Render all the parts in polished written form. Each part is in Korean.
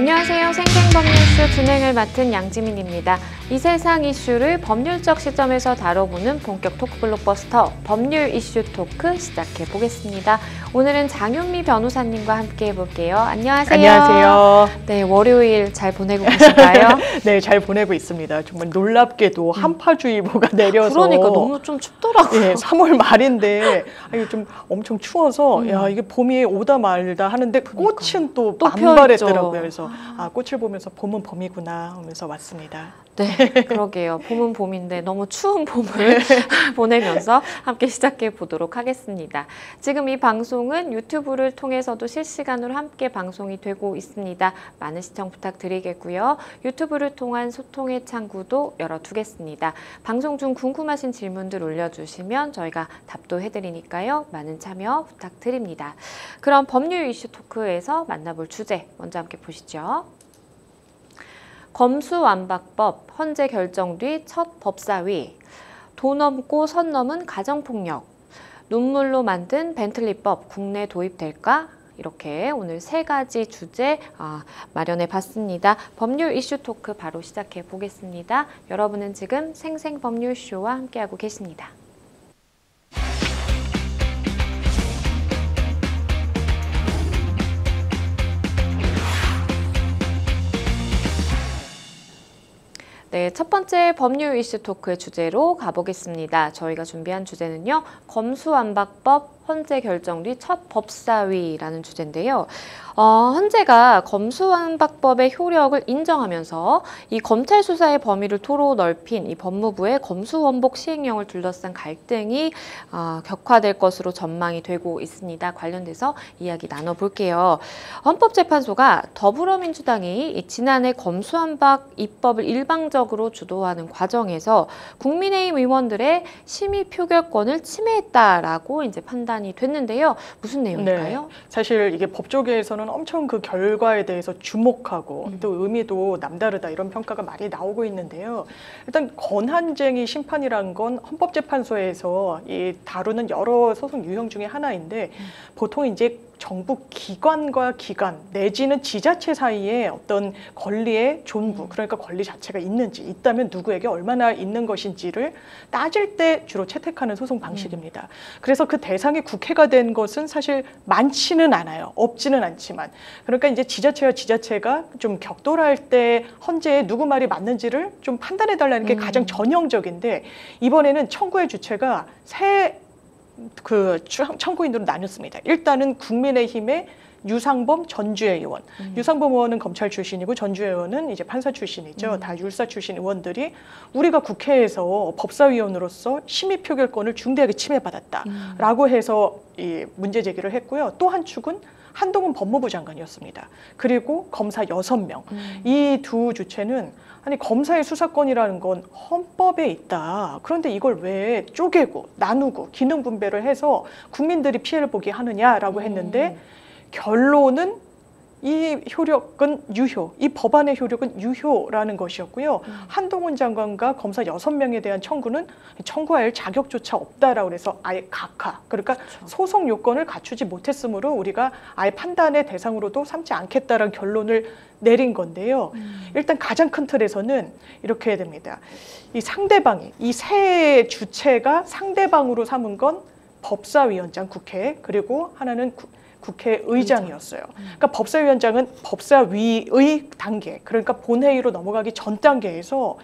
안녕하세요. 생생법률쇼 진행을 맡은 양지민입니다. 이 세상 이슈를 법률적 시점에서 다뤄보는 본격 토크 블록버스터 법률 이슈 토크 시작해 보겠습니다. 오늘은 장윤미 변호사님과 함께 해볼게요. 안녕하세요. 안녕하세요. 네, 월요일 잘 보내고 계신가요? 네, 잘 보내고 있습니다. 정말 놀랍게도 한파주의보가 내려서 그러니까 너무 좀 춥더라고요. 네, 3월 말인데 좀 엄청 추워서 야, 이게 봄이 오다 말다 하는데 꽃은 또 만발했더라고요. 그래서 꽃을 보면서 봄은 봄이구나 하면서 왔습니다. 네, 그러게요. 봄은 봄인데 너무 추운 봄을 보내면서 함께 시작해 보도록 하겠습니다. 지금 이 방송은 유튜브를 통해서도 실시간으로 함께 방송이 되고 있습니다. 많은 시청 부탁드리겠고요. 유튜브를 통한 소통의 창구도 열어두겠습니다. 방송 중 궁금하신 질문들 올려주시면 저희가 답도 해드리니까요. 많은 참여 부탁드립니다. 그럼 법률 이슈 토크에서 만나볼 주제 먼저 함께 보시죠. 검수완박법 헌재 결정 뒤 첫 법사위, 도 넘고 선 넘은 가정폭력, 눈물로 만든 벤틀리법 국내 도입될까? 이렇게 오늘 세 가지 주제 마련해 봤습니다. 법률 이슈 토크 바로 시작해 보겠습니다. 여러분은 지금 생생법률쇼와 함께하고 계십니다. 네, 첫 번째 법률 이슈 토크의 주제로 가보겠습니다. 저희가 준비한 주제는요, 검수완박법 헌재 결정 뒤 첫 법사위라는 주제인데요. 헌재가 검수완박법의 효력을 인정하면서 이 검찰 수사의 범위를 토로 넓힌 이 법무부의 검수원복 시행령을 둘러싼 갈등이 격화될 것으로 전망이 되고 있습니다. 관련돼서 이야기 나눠볼게요. 헌법재판소가 더불어민주당이 지난해 검수완박 입법을 일방적으로 주도하는 과정에서 국민의힘 의원들의 심의 표결권을 침해했다라고 이제 판단이 됐는데요. 무슨 내용일까요? 네, 사실 이게 법조계에서는 엄청 그 결과에 대해서 주목하고 또 의미도 남다르다 이런 평가가 많이 나오고 있는데요. 일단 권한쟁의 심판이란 건 헌법재판소에서 다루는 여러 소송 유형 중에 하나인데 보통 이제 정부 기관과 기관 내지는 지자체 사이에 어떤 권리의 존부, 그러니까 권리 자체가 있는지, 있다면 누구에게 얼마나 있는 것인지를 따질 때 주로 채택하는 소송 방식입니다. 그래서 그 대상이 국회가 된 것은 사실 많지는 않아요. 없지는 않지만. 그러니까 이제 지자체와 지자체가 좀 격돌할 때 헌재에 누구 말이 맞는지를 좀 판단해달라는 게 가장 전형적인데, 이번에는 청구의 주체가 청구인으로 나눴습니다. 일단은 국민의힘의 유상범 전주의 의원. 유상범 의원은 검찰 출신이고 전주의 의원은 이제 판사 출신이죠. 다 율사 출신 의원들이 우리가 국회에서 법사위원으로서 심의 표결권을 중대하게 침해받았다라고 해서 이 문제 제기를 했고요. 또 한 축은 한동훈 법무부 장관이었습니다. 그리고 검사 6명. 이 두 주체는 아니 검사의 수사권이라는 건 헌법에 있다. 그런데 이걸 왜 쪼개고 나누고 기능 분배를 해서 국민들이 피해를 보게 하느냐라고 했는데 결론은 이 효력은 유효, 이 법안의 효력은 유효라는 것이었고요. 한동훈 장관과 검사 6명에 대한 청구는 청구할 자격조차 없다라고 해서 아예 각하, 그러니까 소송 요건을 갖추지 못했으므로 우리가 아예 판단의 대상으로도 삼지 않겠다라는 결론을 내린 건데요. 일단 가장 큰 틀에서는 이렇게 해야 됩니다. 이 상대방이, 이 세 주체가 상대방으로 삼은 건 법사위원장 국회, 그리고 하나는 국회의장이었어요. 그러니까 법사위원장은 법사위의 단계, 그러니까 본회의로 넘어가기 전 단계에서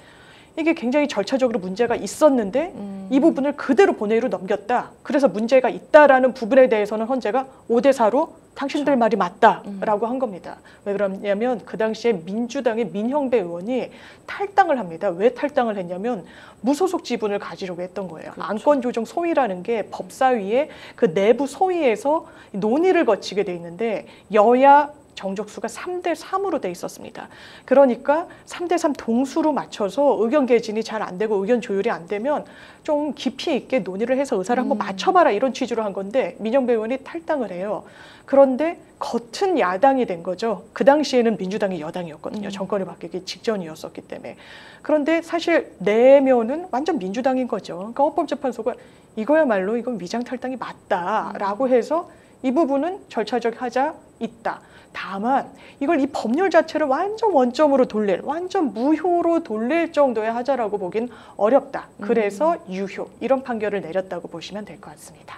이게 굉장히 절차적으로 문제가 있었는데 이 부분을 그대로 본회의로 넘겼다. 그래서 문제가 있다라는 부분에 대해서는 헌재가 5대4로 당신들 말이 맞다라고 한 겁니다. 왜 그러냐면 그 당시에 민주당의 민형배 의원이 탈당을 합니다. 왜 탈당을 했냐면 무소속 지분을 가지려고 했던 거예요. 그렇죠. 안건조정 소위라는 게 법사위의 그 내부 소위에서 논의를 거치게 돼 있는데 여야 정족수가 3대3으로 돼 있었습니다. 그러니까 3대3 동수로 맞춰서 의견 개진이 잘 안 되고 의견 조율이 안 되면 좀 깊이 있게 논의를 해서 의사를 한번 맞춰봐라 이런 취지로 한 건데 민영배 의원이 탈당을 해요. 그런데 겉은 야당이 된 거죠. 그 당시에는 민주당이 여당이었거든요. 정권이 바뀌기 직전이었었기 때문에. 그런데 사실 내면은 완전 민주당인 거죠. 그러니까 헌법재판소가 이거야말로 이건 위장 탈당이 맞다라고 해서 이 부분은 절차적 하자 있다. 다만 이걸 이 법률 자체를 완전 원점으로 돌릴, 완전 무효로 돌릴 정도의 하자라고 보긴 어렵다. 그래서 유효, 이런 판결을 내렸다고 보시면 될 것 같습니다.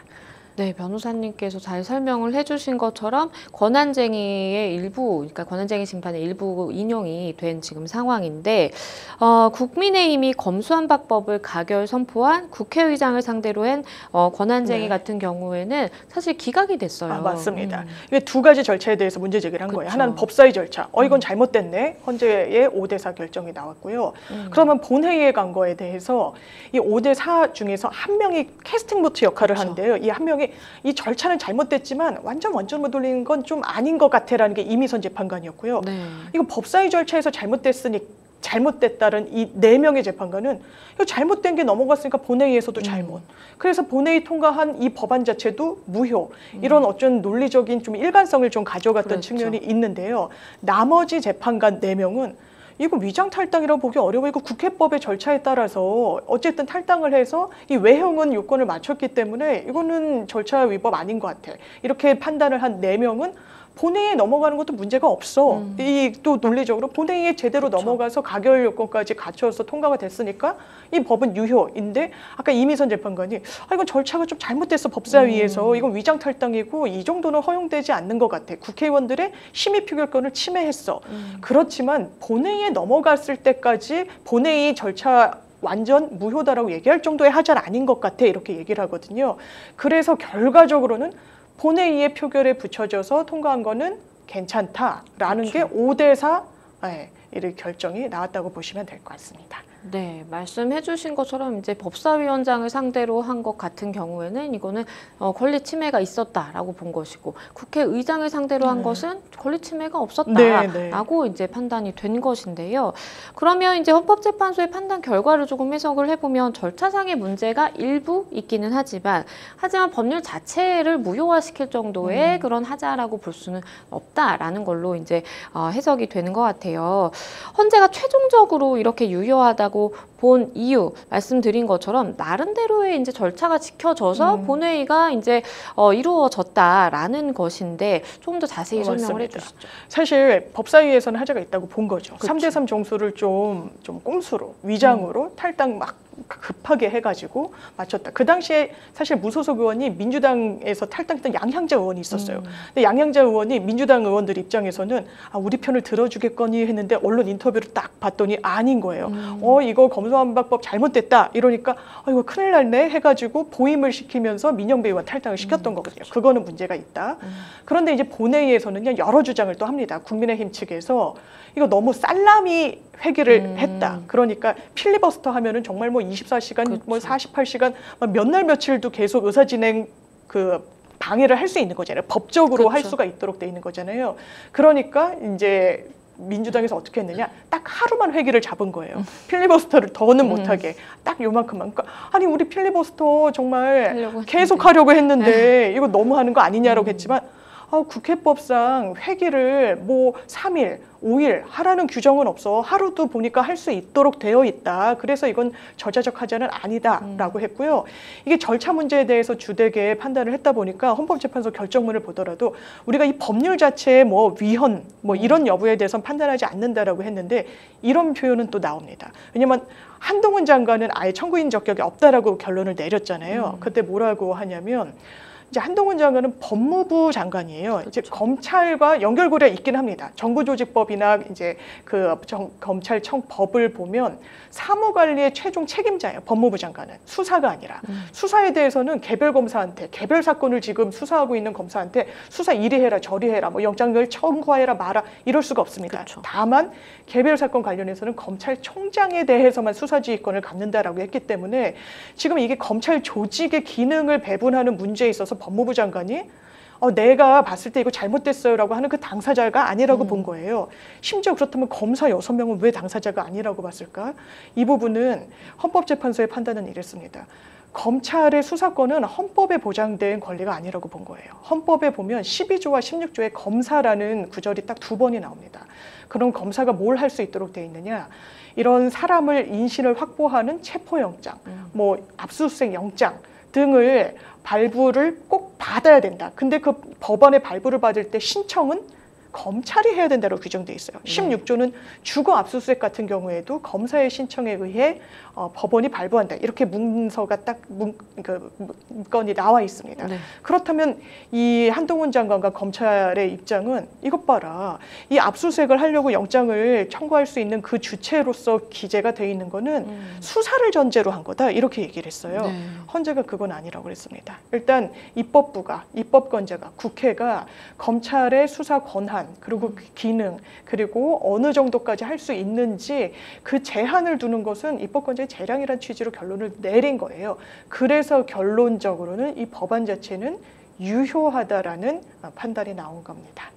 네, 변호사님께서 잘 설명을 해주신 것처럼 권한쟁의의 일부, 그러니까 권한쟁의 심판의 일부 인용이 된 지금 상황인데, 국민의힘이 검수완박법을 가결 선포한 국회의장을 상대로 한 권한쟁의 네. 같은 경우에는 사실 기각이 됐어요. 아, 맞습니다. 이게 두 가지 절차에 대해서 문제 제기를 한 거예요. 그쵸. 하나는 법사위 절차. 이건 잘못됐네. 헌재의 5대4 결정이 나왔고요. 그러면 본회의에 간 거에 대해서 이 5대4 중에서 한 명이 캐스팅 보트 역할을 그쵸. 하는데요. 이 한 명이 이 절차는 잘못됐지만 완전 원점으로 돌리는 건 좀 아닌 것 같아라는 게 이미선 재판관이었고요. 네. 이거 법사위 절차에서 잘못됐다는 이 4명의 재판관은 이거 잘못된 게 넘어갔으니까 본회의에서도 잘못. 그래서 본회의 통과한 이 법안 자체도 무효. 이런 어쩐 논리적인 좀 일관성을 좀 가져갔던 그렇죠. 측면이 있는데요. 나머지 재판관 4명은 이거 위장 탈당이라고 보기 어려워. 이거 국회법의 절차에 따라서 어쨌든 탈당을 해서 이 외형은 요건을 맞췄기 때문에 이거는 절차 위법 아닌 것 같아. 이렇게 판단을 한 4명은 본회의에 넘어가는 것도 문제가 없어. 이 또 논리적으로 본회의에 제대로 그렇죠. 넘어가서 가결 요건까지 갖춰서 통과가 됐으니까 이 법은 유효인데 아까 이미선 재판관이 이건 절차가 좀 잘못됐어 법사위에서 이건 위장 탈당이고 이 정도는 허용되지 않는 것 같아. 국회의원들의 심의 표결권을 침해했어. 그렇지만 본회의에 넘어갔을 때까지 본회의 절차 완전 무효다라고 얘기할 정도의 하자는 아닌 것 같아. 이렇게 얘기를 하거든요. 그래서 결과적으로는 본회의의 표결에 붙여져서 통과한 거는 괜찮다라는 그렇죠. 게 5대4 이런 결정이 나왔다고 보시면 될 것 같습니다. 네, 말씀해 주신 것처럼 이제 법사위원장을 상대로 한 것 같은 경우에는 이거는 권리 침해가 있었다라고 본 것이고 국회의장을 상대로 한 것은 권리 침해가 없었다라고 이제 판단이 된 것인데요. 그러면 이제 헌법재판소의 판단 결과를 조금 해석을 해보면 절차상의 문제가 일부 있기는 하지만 법률 자체를 무효화시킬 정도의 그런 하자라고 볼 수는 없다라는 걸로 이제 해석이 되는 것 같아요. 헌재가 최종적으로 이렇게 유효하다 본 이유 말씀드린 것처럼 나름대로의 이제 절차가 지켜져서 본회의가 이제 이루어졌다라는 것인데 조금 더 자세히 설명을 해주시죠. 사실 법사위에서는 하자가 있다고 본 거죠. 그쵸. 3대3 정수를 좀 꼼수로 위장으로 탈당 막 급하게 해가지고 맞췄다. 그 당시에 사실 무소속 의원이 민주당에서 탈당했던 양향자 의원이 있었어요. 근데 양향자 의원이 민주당 의원들 입장에서는 우리 편을 들어주겠거니 했는데 언론 인터뷰를 딱 봤더니 아닌 거예요. 이거 검수완박법 잘못됐다 이러니까 이거 큰일 났네 해가지고 보임을 시키면서 민영배 의원 탈당을 시켰던 거거든요. 그거는 문제가 있다. 그런데 이제 본회의에서는요 여러 주장을 또 합니다. 국민의힘 측에서 이거 너무 살라미 회기를 했다. 그러니까 필리버스터 하면은 정말 뭐 24시간, 그렇죠. 뭐 48시간, 몇 날 며칠도 계속 의사진행 방해를 할 수 있는 거잖아요. 법적으로 할 수가 있도록 돼 있는 거잖아요. 그러니까 이제 민주당에서 어떻게 했느냐? 딱 하루만 회기를 잡은 거예요. 필리버스터를 더는 못하게 딱 요만큼만. 그러니까 아니 우리 필리버스터 정말 계속 하려고 했는데 이거 너무 하는 거 아니냐라고 했지만 국회법상 회기를 뭐 3일, 5일 하라는 규정은 없어. 하루도 보니까 할 수 있도록 되어 있다. 그래서 이건 저자적 하자는 아니다라고 했고요. 이게 절차 문제에 대해서 주되게 판단을 했다 보니까 헌법재판소 결정문을 보더라도 우리가 이 법률 자체의 뭐 위헌 뭐 이런 여부에 대해서는 판단하지 않는다라고 했는데 이런 표현은 또 나옵니다. 왜냐면 한동훈 장관은 아예 청구인 적격이 없다라고 결론을 내렸잖아요. 그때 뭐라고 하냐면 이제 한동훈 장관은 법무부 장관이에요. 그렇죠. 이제 검찰과 연결고리가 있긴 합니다. 정부조직법이나 이제 검찰청 법을 보면 사무관리의 최종 책임자예요. 법무부 장관은 수사가 아니라 수사에 대해서는 개별 검사한테 개별 사건을 지금 수사하고 있는 검사한테 수사 이리 해라 저리 해라 뭐 영장을 청구해라 마라 이럴 수가 없습니다. 그렇죠. 다만 개별 사건 관련해서는 검찰총장에 대해서만 수사지휘권을 갖는다라고 했기 때문에 지금 이게 검찰 조직의 기능을 배분하는 문제에 있어서 법무부 장관이 내가 봤을 때 이거 잘못됐어요라고 하는 그 당사자가 아니라고 본 거예요. 심지어 그렇다면 검사 6명은 왜 당사자가 아니라고 봤을까? 이 부분은 헌법재판소의 판단은 이랬습니다. 검찰의 수사권은 헌법에 보장된 권리가 아니라고 본 거예요. 헌법에 보면 12조와 16조에 검사라는 구절이 딱 2번이 나옵니다. 그럼 검사가 뭘 할 수 있도록 돼 있느냐? 이런 사람을 인신을 확보하는 체포영장, 뭐 압수수색 영장 등을 발부를 꼭 받아야 된다. 근데 그 법원의 발부를 받을 때 신청은 검찰이 해야 된다고 규정돼 있어요. 16조는 주거 압수수색 같은 경우에도 검사의 신청에 의해 법원이 발부한다. 이렇게 문서가 딱 문건이 나와 있습니다. 네. 그렇다면 이 한동훈 장관과 검찰의 입장은 이것 봐라. 이 압수수색을 하려고 영장을 청구할 수 있는 그 주체로서 기재가 돼 있는 거는 수사를 전제로 한 거다. 이렇게 얘기를 했어요. 네. 헌재가 그건 아니라고 그랬습니다. 일단 입법부가, 입법권자가, 국회가 검찰의 수사 권한 그리고 기능 그리고 어느 정도까지 할 수 있는지 그 제한을 두는 것은 입법권자의 재량이라는 취지로 결론을 내린 거예요. 그래서 결론적으로는 이 법안 자체는 유효하다라는 판단이 나온 겁니다.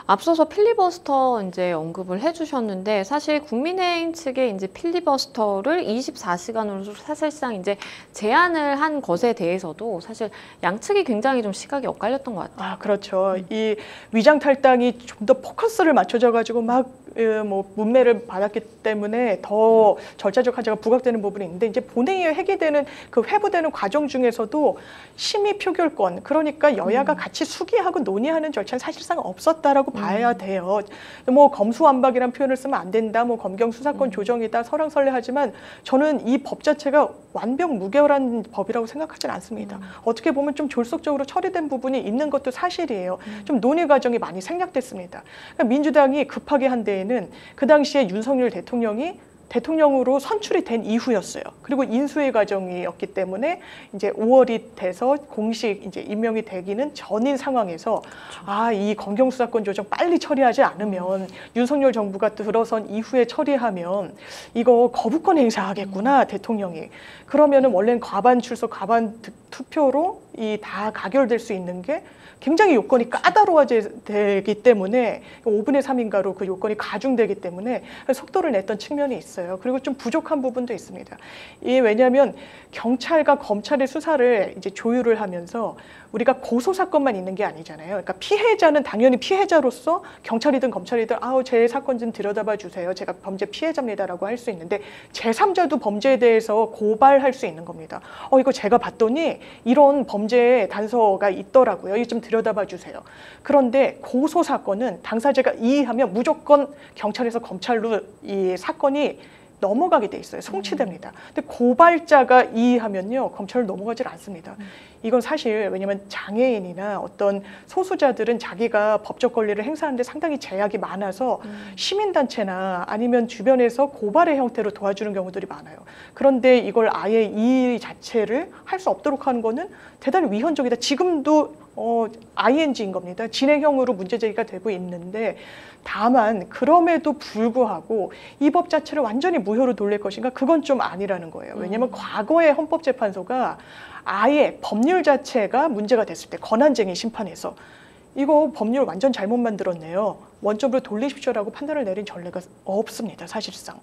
앞서서 필리버스터 이제 언급을 해주셨는데 사실 국민의힘 측의 이제 필리버스터를 24시간으로 사실상 이제 제한을 한 것에 대해서도 사실 양측이 굉장히 좀 시각이 엇갈렸던 것 같아요. 아, 그렇죠. 이 위장 탈당이 좀 더 포커스를 맞춰져 가지고 막 뭐 문매를 받았기 때문에 더 절차적 하자가 부각되는 부분이 있는데 이제 본회의에 회기되는 그 회부되는 과정 중에서도 심의 표결권 그러니까 여야가 같이 수기하고 논의하는 절차는 사실상 없었다라고 봐야 돼요. 뭐 검수완박이라는 표현을 쓰면 안 된다. 뭐 검경 수사권 조정이다. 설왕설래하지만 저는 이 법 자체가 완벽 무결한 법이라고 생각하지는 않습니다. 어떻게 보면 좀 졸속적으로 처리된 부분이 있는 것도 사실이에요. 좀 논의 과정이 많이 생략됐습니다. 그러니까 민주당이 급하게 한 데에는 그 당시에 윤석열 대통령이 대통령으로 선출이 된 이후였어요. 그리고 인수위 과정이었기 때문에 이제 5월이 돼서 공식 이제 임명이 되기는 전인 상황에서 아, 이 검경 수사권 조정 빨리 처리하지 않으면 윤석열 정부가 들어선 이후에 처리하면 이거 거부권 행사하겠구나 대통령이. 그러면은 원래는 과반 출석, 과반 투표로 이 다 가결될 수 있는 게 굉장히 요건이 까다로워지기 때문에 5분의 3인가로 그 요건이 가중되기 때문에 속도를 냈던 측면이 있어요. 그리고 좀 부족한 부분도 있습니다. 이게 왜냐하면 경찰과 검찰의 수사를 이제 조율을 하면서 우리가 고소 사건만 있는 게 아니잖아요. 그러니까 피해자는 당연히 피해자로서 경찰이든 검찰이든 아우 제 사건 좀 들여다봐 주세요. 제가 범죄 피해자입니다라고 할 수 있는데 제3자도 범죄에 대해서 고발할 수 있는 겁니다. 이거 제가 봤더니 이런 범죄 단서가 있더라고요. 이거 좀 들여다봐 주세요. 그런데 고소 사건은 당사자가 이의하면 무조건 경찰에서 검찰로 이 사건이 넘어가게 돼 있어요. 송치됩니다. 근데 고발자가 이의하면요, 검찰을 넘어가질 않습니다. 이건 사실 왜냐하면 장애인이나 어떤 소수자들은 자기가 법적 권리를 행사하는데 상당히 제약이 많아서 시민단체나 아니면 주변에서 고발의 형태로 도와주는 경우들이 많아요. 그런데 이걸 아예 이 자체를 할 수 없도록 하는 거는 대단히 위헌적이다. 지금도 ING인 겁니다. 진행형으로 문제 제기가 되고 있는데 다만 그럼에도 불구하고 이 법 자체를 완전히 무효로 돌릴 것인가? 그건 좀 아니라는 거예요. 왜냐하면 과거에 헌법재판소가 아예 법률 자체가 문제가 됐을 때 권한쟁의 심판에서 이거 법률 완전 잘못 만들었네요. 원점으로 돌리십시오라고 판단을 내린 전례가 없습니다. 사실상.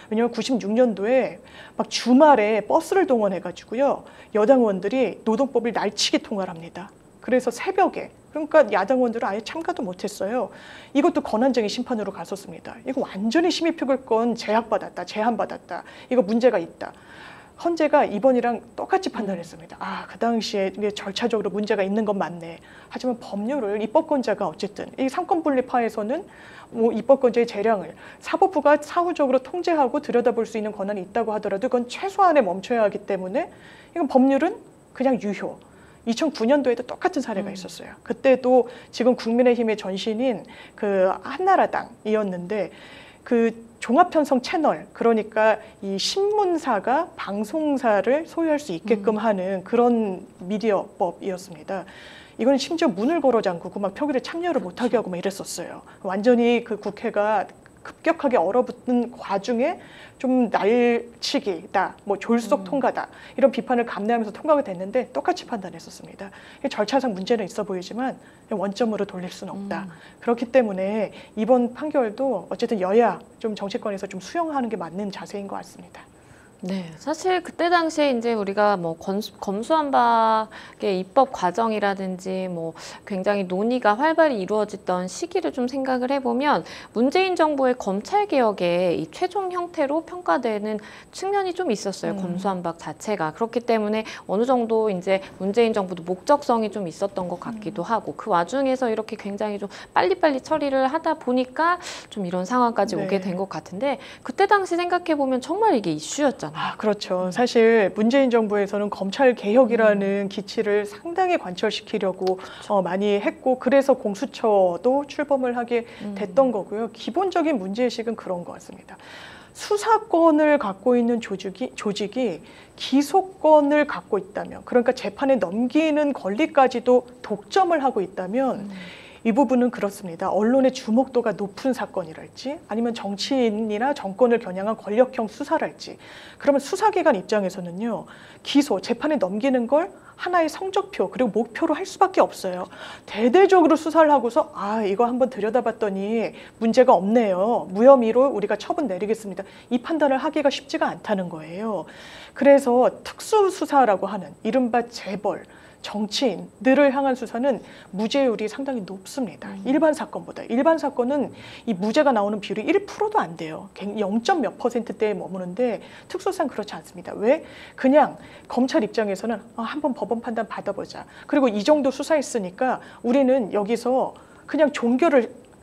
왜냐하면 96년도에 막 주말에 버스를 동원해가지고요. 여당 의원들이 노동법을 날치기 통화를 합니다. 그래서 새벽에 그러니까 야당 의원들은 아예 참가도 못했어요. 이것도 권한쟁의 심판으로 갔었습니다. 이거 완전히 심의표결권 제약받았다, 제한받았다. 이거 문제가 있다. 헌재가 이번이랑 똑같이 판단했습니다. 아, 그 당시에 이게 절차적으로 문제가 있는 건 맞네. 하지만 법률을 입법권자가 어쨌든 이 삼권분립화에서는 뭐 입법권자의 재량을 사법부가 사후적으로 통제하고 들여다볼 수 있는 권한이 있다고 하더라도 그건 최소한에 멈춰야 하기 때문에 이건 법률은 그냥 유효. 2009년도에도 똑같은 사례가 있었어요. 그때도 지금 국민의힘의 전신인 그 한나라당이었는데 그 종합편성 채널, 그러니까 이 신문사가 방송사를 소유할 수 있게끔 하는 그런 미디어법이었습니다. 이건 심지어 문을 걸어 잠그고 막 표결에 참여를 못하게 하고 막 이랬었어요. 완전히 그 국회가 급격하게 얼어붙는 와중에 좀 날치기다, 뭐 졸속 통과다 이런 비판을 감내하면서 통과가 됐는데 똑같이 판단했었습니다. 절차상 문제는 있어 보이지만 원점으로 돌릴 수는 없다. 그렇기 때문에 이번 판결도 어쨌든 여야 좀 정치권에서 좀 수용하는 게 맞는 자세인 것 같습니다. 네, 사실 그때 당시에 이제 우리가 뭐 검수완박의 입법 과정이라든지 뭐 굉장히 논의가 활발히 이루어졌던 시기를 좀 생각을 해보면 문재인 정부의 검찰 개혁의 이 최종 형태로 평가되는 측면이 좀 있었어요. 검수완박 자체가. 그렇기 때문에 어느 정도 이제 문재인 정부도 목적성이 좀 있었던 것 같기도 하고 그 와중에서 이렇게 굉장히 좀 빨리빨리 처리를 하다 보니까 좀 이런 상황까지 네. 오게 된 것 같은데 그때 당시 생각해 보면 정말 이게 이슈였잖아요. 그렇죠. 사실 문재인 정부에서는 검찰 개혁이라는 기치를 상당히 관철시키려고 많이 했고 그래서 공수처도 출범을 하게 됐던 거고요. 기본적인 문제의식은 그런 것 같습니다. 수사권을 갖고 있는 조직이 기소권을 갖고 있다면, 그러니까 재판에 넘기는 권리까지도 독점을 하고 있다면 이 부분은 그렇습니다. 언론의 주목도가 높은 사건이랄지 아니면 정치인이나 정권을 겨냥한 권력형 수사랄지 그러면 수사기관 입장에서는요. 기소, 재판에 넘기는 걸 하나의 성적표 그리고 목표로 할 수밖에 없어요. 대대적으로 수사를 하고서 이거 한번 들여다봤더니 문제가 없네요. 무혐의로 우리가 처분 내리겠습니다. 이 판단을 하기가 쉽지가 않다는 거예요. 그래서 특수수사라고 하는 이른바 재벌, 정치인들을 향한 수사는 무죄율이 상당히 높습니다. 일반 사건보다. 일반 사건은 이 무죄가 나오는 비율이 1%도 안 돼요. 0.몇 %대에 머무는데 특수수사는 그렇지 않습니다. 왜? 그냥 검찰 입장에서는 한번 법원 판단 받아보자. 그리고 이 정도 수사했으니까 우리는 여기서 그냥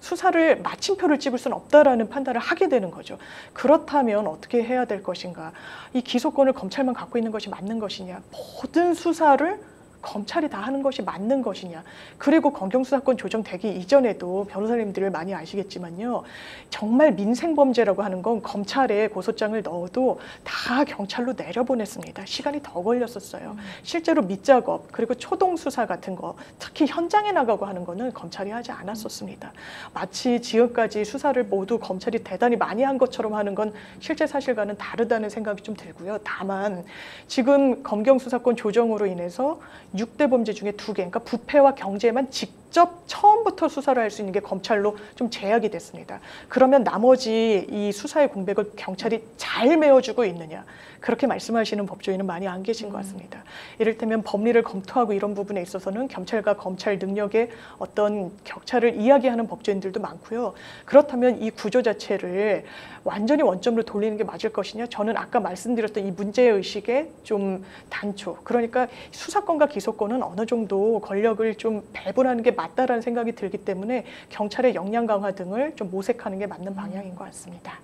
수사를 마침표를 찍을 수는 없다라는 판단을 하게 되는 거죠. 그렇다면 어떻게 해야 될 것인가? 이 기소권을 검찰만 갖고 있는 것이 맞는 것이냐? 모든 수사를 검찰이 다 하는 것이 맞는 것이냐. 그리고 검경수사권 조정되기 이전에도 변호사님들 많이 아시겠지만요. 정말 민생범죄라고 하는 건 검찰에 고소장을 넣어도 다 경찰로 내려보냈습니다. 시간이 더 걸렸었어요. 실제로 밑작업 그리고 초동수사 같은 거 특히 현장에 나가고 하는 거는 검찰이 하지 않았었습니다. 마치 지금까지 수사를 모두 검찰이 대단히 많이 한 것처럼 하는 건 실제 사실과는 다르다는 생각이 좀 들고요. 다만 지금 검경수사권 조정으로 인해서 6대 범죄 중에 2개, 그러니까 부패와 경제만 직접 처음부터 수사를 할 수 있는 게 검찰로 좀 제약이 됐습니다. 그러면 나머지 이 수사의 공백을 경찰이 잘 메워주고 있느냐. 그렇게 말씀하시는 법조인은 많이 안 계신 것 같습니다. 이를테면 법리를 검토하고 이런 부분에 있어서는 경찰과 검찰 능력의 어떤 격차를 이야기하는 법조인들도 많고요. 그렇다면 이 구조 자체를 완전히 원점으로 돌리는 게 맞을 것이냐? 저는 아까 말씀드렸던 이 문제의식의 좀 단초. 그러니까 수사권과 기소권은 어느 정도 권력을 좀 배분하는 게 맞다라는 생각이 들기 때문에 경찰의 역량 강화 등을 좀 모색하는 게 맞는 방향인 것 같습니다.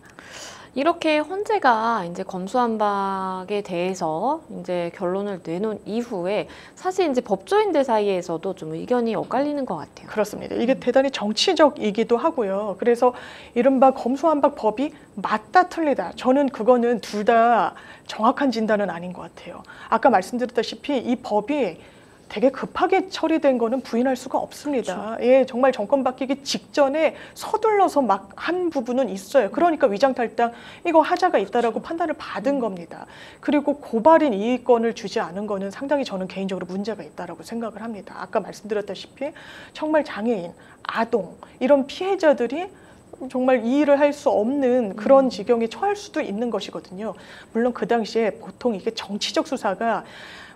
이렇게 헌재가 이제 검수완박에 대해서 이제 결론을 내놓은 이후에 사실 이제 법조인들 사이에서도 좀 의견이 엇갈리는 것 같아요. 그렇습니다. 이게 대단히 정치적이기도 하고요. 그래서 이른바 검수완박법이 맞다 틀리다. 저는 그거는 둘 다 정확한 진단은 아닌 것 같아요. 아까 말씀드렸다시피 이 법이 되게 급하게 처리된 거는 부인할 수가 없습니다. 그렇죠. 예, 정말 정권 바뀌기 직전에 서둘러서 막 한 부분은 있어요. 그러니까 위장탈당 이거 하자가 있다라고 판단을 받은 겁니다. 그리고 고발인 이의권을 주지 않은 거는 상당히 저는 개인적으로 문제가 있다라고 생각을 합니다. 아까 말씀드렸다시피 정말 장애인, 아동 이런 피해자들이 정말 이의를 할 수 없는 그런 지경에 처할 수도 있는 것이거든요. 물론 그 당시에 보통 이게 정치적 수사가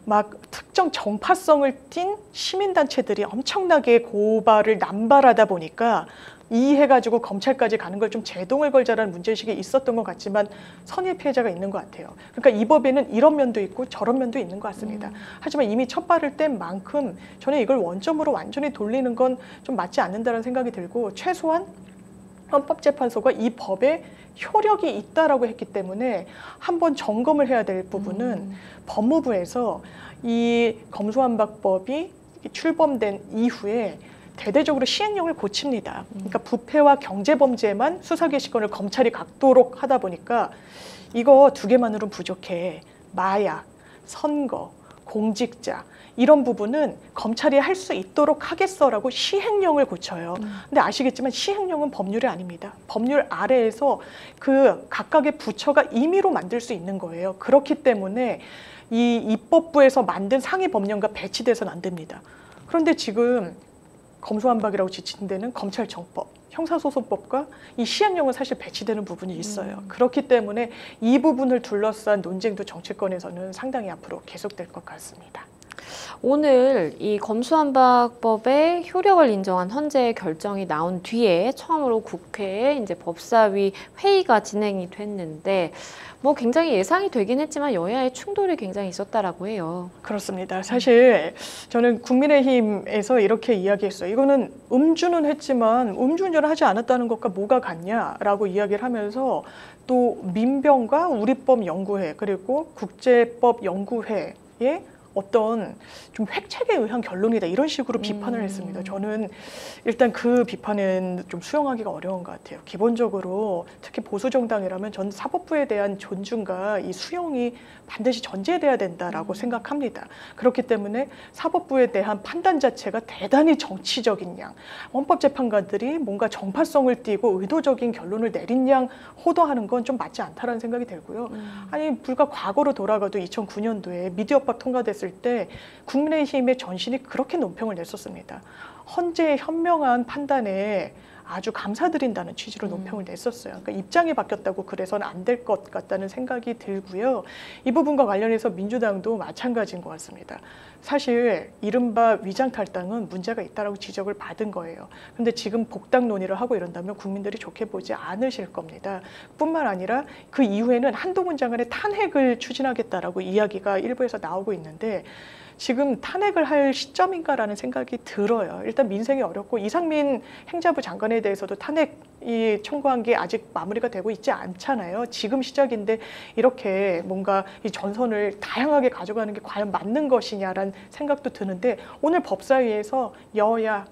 막 특정 정파성을 띤 시민단체들이 엄청나게 고발을 남발하다 보니까 이해해가지고 검찰까지 가는 걸 좀 제동을 걸자라는 문제의식이 있었던 것 같지만 선의 피해자가 있는 것 같아요. 그러니까 이 법에는 이런 면도 있고 저런 면도 있는 것 같습니다. 하지만 이미 첫 발을 뗀 만큼 저는 이걸 원점으로 완전히 돌리는 건 좀 맞지 않는다는 생각이 들고 최소한 헌법재판소가 이 법에 효력이 있다라고 했기 때문에 한번 점검을 해야 될 부분은 법무부에서 이 검수완박법이 출범된 이후에 대대적으로 시행령을 고칩니다. 그러니까 부패와 경제범죄만 수사개시권을 검찰이 갖도록 하다 보니까 이거 2개만으로는 부족해. 마약, 선거, 공직자 이런 부분은 검찰이 할 수 있도록 하겠어라고 시행령을 고쳐요. 근데 아시겠지만 시행령은 법률이 아닙니다. 법률 아래에서 그 각각의 부처가 임의로 만들 수 있는 거예요. 그렇기 때문에 이 입법부에서 만든 상위 법령과 배치돼서는 안 됩니다. 그런데 지금 검수완박이라고 지칭 데는 검찰청법, 형사소송법과 이 시행령은 사실 배치되는 부분이 있어요. 그렇기 때문에 이 부분을 둘러싼 논쟁도 정치권에서는 상당히 앞으로 계속될 것 같습니다. 오늘 이 검수완박법의 효력을 인정한 헌재 결정이 나온 뒤에 처음으로 국회에 이제 법사위 회의가 진행이 됐는데 뭐 굉장히 예상이 되긴 했지만 여야의 충돌이 굉장히 있었다라고 해요. 그렇습니다. 사실 저는 국민의힘에서 이렇게 이야기했어요. 이거는 음주는 했지만 음주운전을 하지 않았다는 것과 뭐가 같냐라고 이야기를 하면서 또 민병과 우리법연구회 그리고 국제법연구회의 어떤 좀 획책에 의한 결론이다 이런 식으로 비판을 했습니다. 저는 일단 그 비판은 좀 수용하기가 어려운 것 같아요. 기본적으로 특히 보수 정당이라면 전 사법부에 대한 존중과 이 수용이 반드시 전제돼야 된다라고 생각합니다. 그렇기 때문에 사법부에 대한 판단 자체가 대단히 정치적인 양, 헌법재판관들이 뭔가 정파성을 띠고 의도적인 결론을 내린 양 호도하는 건 좀 맞지 않다라는 생각이 들고요. 아니 불과 과거로 돌아가도 2009년도에 미디어법 통과됐을 때 국민의힘의 전신이 그렇게 논평을 냈었습니다. 헌재의 현명한 판단에 아주 감사드린다는 취지로 논평을 냈었어요. 그러니까 입장이 바뀌었다고 그래서는 안 될 것 같다는 생각이 들고요. 이 부분과 관련해서 민주당도 마찬가지인 것 같습니다. 사실 이른바 위장탈당은 문제가 있다라고 지적을 받은 거예요. 그런데 지금 복당 논의를 하고 이런다면 국민들이 좋게 보지 않으실 겁니다. 뿐만 아니라 그 이후에는 한동훈 장관의 탄핵을 추진하겠다라고 이야기가 일부에서 나오고 있는데 지금 탄핵을 할 시점인가라는 생각이 들어요. 일단 민생이 어렵고 이상민 행자부 장관에 대해서도 탄핵이 청구한 게 아직 마무리가 되고 있지 않잖아요. 지금 시작인데 이렇게 뭔가 이 전선을 다양하게 가져가는 게 과연 맞는 것이냐라는 생각도 드는데 오늘 법사위에서 여야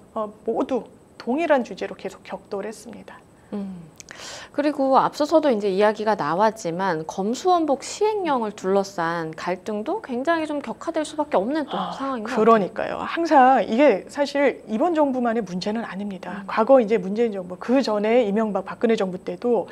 모두 동일한 주제로 계속 격돌했습니다. 그리고 앞서서도 이제 이야기가 나왔지만 검수완박 시행령을 둘러싼 갈등도 굉장히 좀 격화될 수밖에 없는 또 상황인 것 같아요. 그러니까요. 항상 이게 사실 이번 정부만의 문제는 아닙니다. 과거 이제 문재인 정부, 그 전에 이명박 박근혜 정부 때도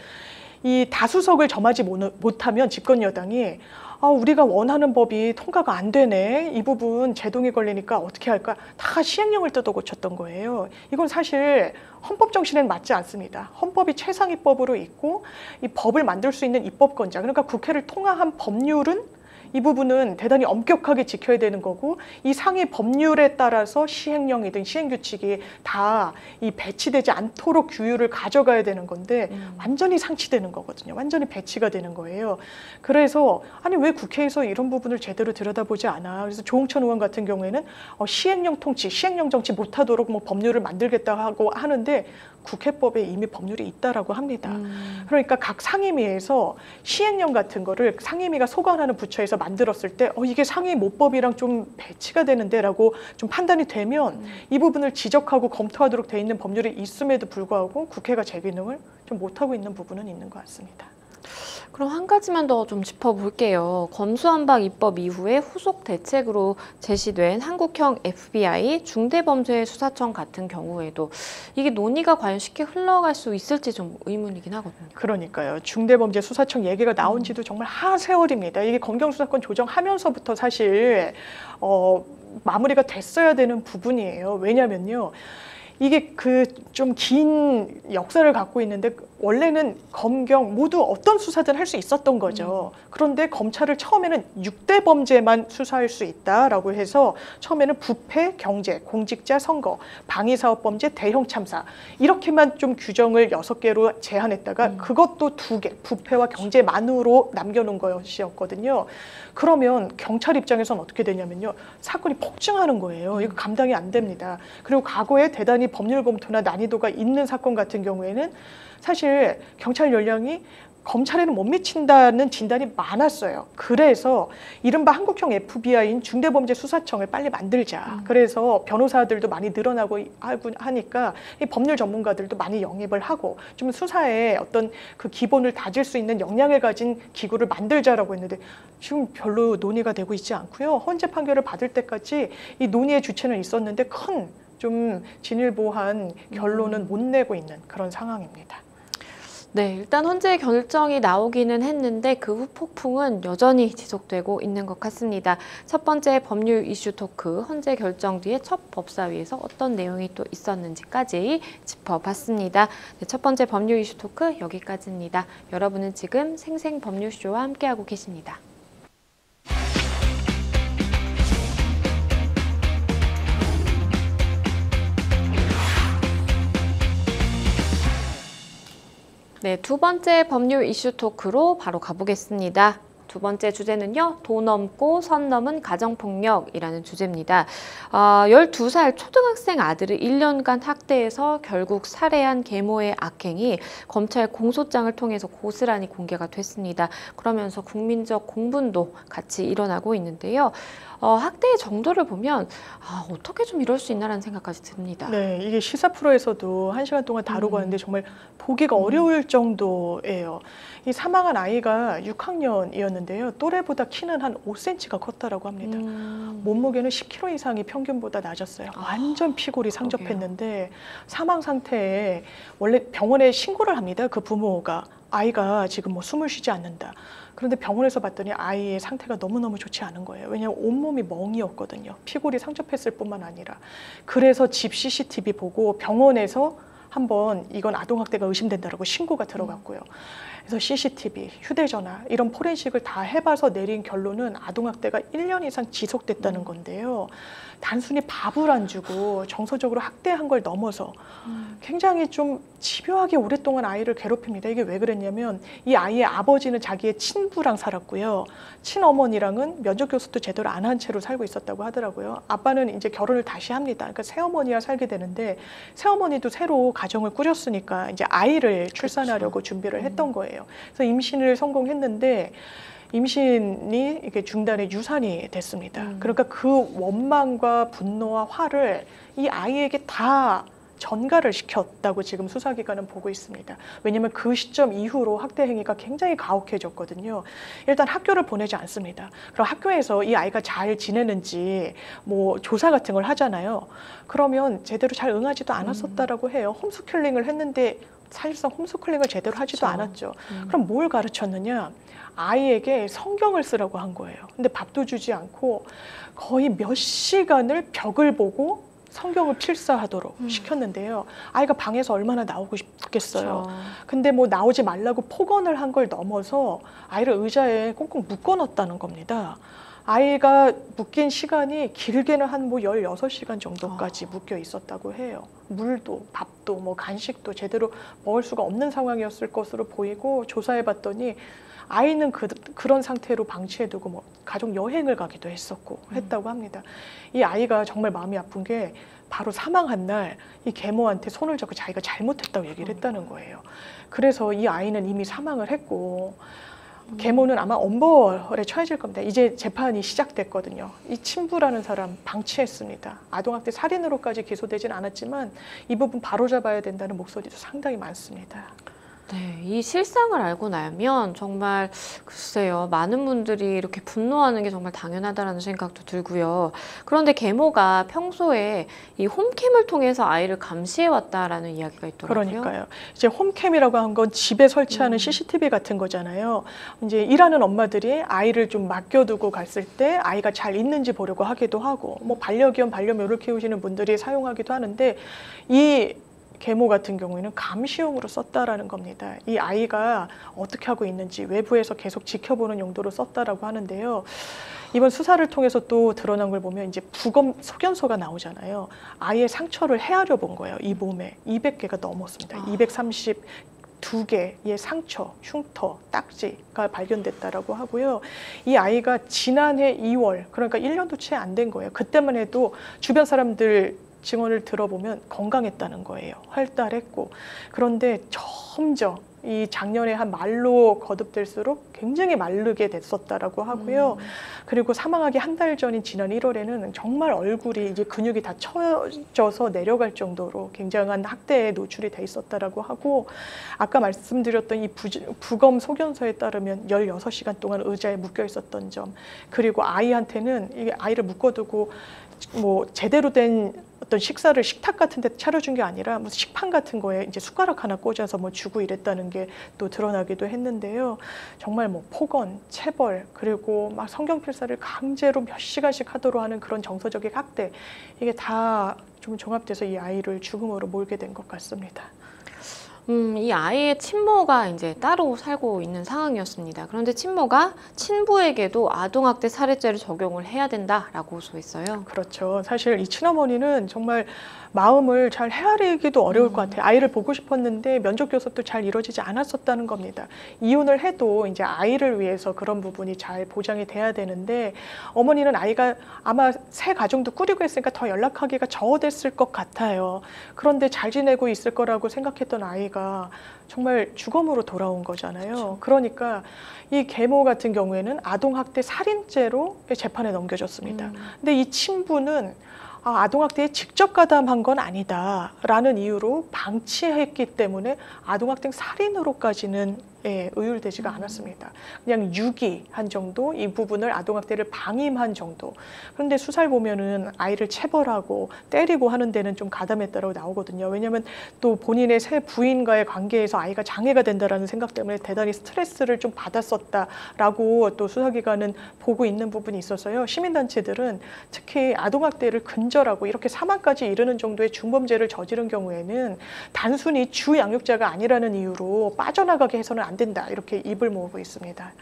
이 다수석을 점하지 못하면 집권 여당이 우리가 원하는 법이 통과가 안 되네. 이 부분 제동이 걸리니까 어떻게 할까? 다 시행령을 뜯어 고쳤던 거예요. 이건 사실 헌법 정신에는 맞지 않습니다. 헌법이 최상위법으로 있고 이 법을 만들 수 있는 입법권자, 그러니까 국회를 통과한 법률은 이 부분은 대단히 엄격하게 지켜야 되는 거고 이 상위 법률에 따라서 시행령이든 시행규칙이 다 이 배치되지 않도록 규율을 가져가야 되는 건데 완전히 상치되는 거거든요. 완전히 배치가 되는 거예요. 그래서 아니 왜 국회에서 이런 부분을 제대로 들여다보지 않아? 그래서 조홍천 의원 같은 경우에는 시행령 통치, 시행령 정치 못하도록 뭐 법률을 만들겠다 하고 하는데 국회법에 이미 법률이 있다라고 합니다. 그러니까 각 상임위에서 시행령 같은 거를 상임위가 소관하는 부처에서 만들었을 때 이게 상위 모법이랑 좀 배치가 되는데라고 좀 판단이 되면 이 부분을 지적하고 검토하도록 돼 있는 법률이 있음에도 불구하고 국회가 제 기능을 좀 못하고 있는 부분은 있는 것 같습니다. 그럼 한 가지만 더 좀 짚어볼게요. 검수완박 입법 이후에 후속 대책으로 제시된 한국형 FBI 중대범죄수사청 같은 경우에도 이게 논의가 과연 쉽게 흘러갈 수 있을지 좀 의문이긴 하거든요. 그러니까요. 중대범죄수사청 얘기가 나온 지도 정말 하세월입니다. 이게 검경수사권 조정하면서부터 사실 마무리가 됐어야 되는 부분이에요. 왜냐면요. 이게 그 좀 긴 역사를 갖고 있는데 원래는 검경 모두 어떤 수사든 할 수 있었던 거죠. 그런데 검찰을 처음에는 6대 범죄만 수사할 수 있다라고 해서 처음에는 부패, 경제, 공직자 선거, 방위사업범죄, 대형 참사 이렇게만 좀 규정을 6개로 제한했다가 그것도 2개, 부패와 경제만으로 남겨놓은 것이었거든요. 그러면 경찰 입장에서는 어떻게 되냐면요. 사건이 폭증하는 거예요. 이거 감당이 안 됩니다. 그리고 과거에 대단히 법률 검토나 난이도가 있는 사건 같은 경우에는 사실 경찰 역량이 검찰에는 못 미친다는 진단이 많았어요. 그래서 이른바 한국형 FBI인 중대범죄수사청을 빨리 만들자. 그래서 변호사들도 많이 늘어나고 하니까 이 법률 전문가들도 많이 영입을 하고 좀 수사에 어떤 그 기본을 다질 수 있는 역량을 가진 기구를 만들자라고 했는데 지금 별로 논의가 되고 있지 않고요. 헌재 판결을 받을 때까지 이 논의의 주체는 있었는데 큰 좀 진일보한 결론은 못 내고 있는 그런 상황입니다. 네, 일단 헌재 결정이 나오기는 했는데 그 후 폭풍은 여전히 지속되고 있는 것 같습니다. 첫 번째 법률 이슈 토크, 헌재 결정 뒤에 첫 법사위에서 어떤 내용이 또 있었는지까지 짚어봤습니다. 네, 첫 번째 법률 이슈 토크 여기까지입니다. 여러분은 지금 생생법률쇼와 함께하고 계십니다. 네, 두 번째 법률 이슈 토크로 바로 가보겠습니다. 두 번째 주제는요, 도 넘고 선 넘은 가정폭력이라는 주제입니다. 12살 초등학생 아들을 1년간 학대해서 결국 살해한 계모의 악행이 검찰 공소장을 통해서 고스란히 공개가 됐습니다. 그러면서 국민적 공분도 같이 일어나고 있는데요. 학대의 정도를 보면 어떻게 좀 이럴 수 있나라는 생각까지 듭니다. 네, 이게 시사 프로에서도 1시간 동안 다루고 하는데 정말 보기가 어려울 정도예요. 이 사망한 아이가 6학년이었는데요. 또래보다 키는 한 5cm가 컸다라고 합니다. 몸무게는 10kg 이상이 평균보다 낮았어요. 완전 피골이 상접했는데 사망 상태에 원래 병원에 신고를 합니다. 그 부모가 아이가 지금 뭐 숨을 쉬지 않는다. 그런데 병원에서 봤더니 아이의 상태가 너무너무 좋지 않은 거예요. 왜냐하면 온몸이 멍이었거든요. 피골이 상접했을 뿐만 아니라. 그래서 집 CCTV 보고 병원에서 한번 이건 아동학대가 의심된다라고 신고가 들어갔고요. 그래서 CCTV, 휴대전화 이런 포렌식을 다 해봐서 내린 결론은 아동학대가 1년 이상 지속됐다는 건데요. 단순히 밥을 안 주고 정서적으로 학대한 걸 넘어서 굉장히 좀 집요하게 오랫동안 아이를 괴롭힙니다. 이게 왜 그랬냐면 이 아이의 아버지는 자기의 친부랑 살았고요. 친어머니랑은 면접 교섭도 제대로 안 한 채로 살고 있었다고 하더라고요. 아빠는 이제 결혼을 다시 합니다. 그러니까 새어머니와 살게 되는데 새어머니도 새로 가정을 꾸렸으니까 이제 아이를 출산하려고 준비를 했던 거예요. 그래서 임신을 성공했는데 임신이 이게 중단의 유산이 됐습니다. 그러니까 그 원망과 분노와 화를 이 아이에게 다 전가를 시켰다고 지금 수사기관은 보고 있습니다. 왜냐하면 그 시점 이후로 학대 행위가 굉장히 가혹해졌거든요. 일단 학교를 보내지 않습니다. 그럼 학교에서 이 아이가 잘 지내는지 뭐 조사 같은 걸 하잖아요. 그러면 제대로 잘 응하지도 않았었다라고 해요. 홈스쿨링을 했는데 사실상 홈스쿨링을 제대로 하지도 않았죠. 그럼 뭘 가르쳤느냐? 아이에게 성경을 쓰라고 한 거예요. 근데 밥도 주지 않고 거의 몇 시간을 벽을 보고 성경을 필사하도록 시켰는데요. 아이가 방에서 얼마나 나오고 싶겠어요. 그렇죠. 근데 뭐 나오지 말라고 폭언을 한 걸 넘어서 아이를 의자에 꽁꽁 묶어 넣었다는 겁니다. 아이가 묶인 시간이 길게는 한 뭐 16시간 정도까지 묶여 있었다고 해요. 물도 밥도 뭐 간식도 제대로 먹을 수가 없는 상황이었을 것으로 보이고 조사해 봤더니 아이는 그런 상태로 방치해두고 뭐 가족 여행을 가기도 했다고 합니다. 이 아이가 정말 마음이 아픈 게 바로 사망한 날 이 계모한테 손을 잡고 자기가 잘못했다고 얘기를 했다는 거예요. 그래서 이 아이는 이미 사망을 했고 계모는 아마 엄벌에 처해질 겁니다. 이제 재판이 시작됐거든요. 이 친부라는 사람 방치했습니다. 아동학대 살인으로까지 기소되진 않았지만 이 부분 바로잡아야 된다는 목소리도 상당히 많습니다. 네, 이 실상을 알고 나면 정말 글쎄요, 많은 분들이 이렇게 분노하는 게 정말 당연하다라는 생각도 들고요. 그런데 계모가 평소에 이 홈캠을 통해서 아이를 감시해 왔다라는 이야기가 있더라고요. 그러니까요. 이제 홈캠이라고 한 건 집에 설치하는 CCTV 같은 거잖아요. 이제 일하는 엄마들이 아이를 좀 맡겨두고 갔을 때 아이가 잘 있는지 보려고 하기도 하고, 뭐 반려견, 반려묘를 키우시는 분들이 사용하기도 하는데 이 계모 같은 경우에는 감시용으로 썼다라는 겁니다. 이 아이가 어떻게 하고 있는지 외부에서 계속 지켜보는 용도로 썼다라고 하는데요. 이번 수사를 통해서 또 드러난 걸 보면 이제 부검 소견서가 나오잖아요. 아이의 상처를 헤아려 본 거예요. 이 몸에 200개가 넘었습니다. 232개의 상처, 흉터, 딱지가 발견됐다라고 하고요. 이 아이가 지난해 2월, 그러니까 1년도 채 안 된 거예요. 그때만 해도 주변 사람들 증언을 들어보면 건강했다는 거예요. 활달했고. 그런데 점점 이 작년에 한 말로 거듭될수록 굉장히 마르게 됐었다라고 하고요. 그리고 사망하기 한 달 전인 지난 1월에는 정말 얼굴이 이제 근육이 다 처져서 내려갈 정도로 굉장한 학대에 노출이 돼 있었다라고 하고, 아까 말씀드렸던 이 부검 소견서에 따르면 16시간 동안 의자에 묶여 있었던 점, 그리고 아이한테는 이게 아이를 묶어두고 뭐 제대로 된 어떤 식사를 식탁 같은 데 차려준 게 아니라 무슨 식판 같은 거에 이제 숟가락 하나 꽂아서 뭐 주고 이랬다는 게 또 드러나기도 했는데요. 정말 뭐 폭언, 체벌, 그리고 막 성경 필사를 강제로 몇 시간씩 하도록 하는 그런 정서적인 학대, 이게 다 좀 종합돼서 이 아이를 죽음으로 몰게 된 것 같습니다. 이 아이의 친모가 이제 따로 살고 있는 상황이었습니다. 그런데 친모가 친부에게도 아동학대 살해죄를 적용을 해야 된다라고 소했어요. 그렇죠. 사실 이 친어머니는 정말 마음을 잘 헤아리기도 어려울 것 같아요. 아이를 보고 싶었는데 면접 교섭도 잘 이루어지지 않았었다는 겁니다. 이혼을 해도 이제 아이를 위해서 그런 부분이 잘 보장이 돼야 되는데, 어머니는 아이가 아마 새 가정도 꾸리고 했으니까 더 연락하기가 저하됐을 것 같아요. 그런데 잘 지내고 있을 거라고 생각했던 아이가 정말 죽음으로 돌아온 거잖아요. 그렇죠. 그러니까 이 계모 같은 경우에는 아동학대 살인죄로 재판에 넘겨졌습니다. 근데 이 친부는 아동학대에 직접 가담한 건 아니다라는 이유로 방치했기 때문에 아동학대 살인으로까지는 의율되지가 않았습니다. 그냥 유기한 정도, 이 부분을 아동학대를 방임한 정도. 그런데 수사를 보면은 아이를 체벌하고 때리고 하는 데는 좀 가담했다고 나오거든요. 왜냐하면 또 본인의 새 부인과의 관계에서 아이가 장애가 된다라는 생각 때문에 대단히 스트레스를 좀 받았었다라고 또 수사기관은 보고 있는 부분이 있어서요. 시민단체들은 특히 아동학대를 근절하고 이렇게 사망까지 이르는 정도의 중범죄를 저지른 경우에는 단순히 주 양육자가 아니라는 이유로 빠져나가게 해서는 안 된다, 이렇게 입을 모으고 있습니다.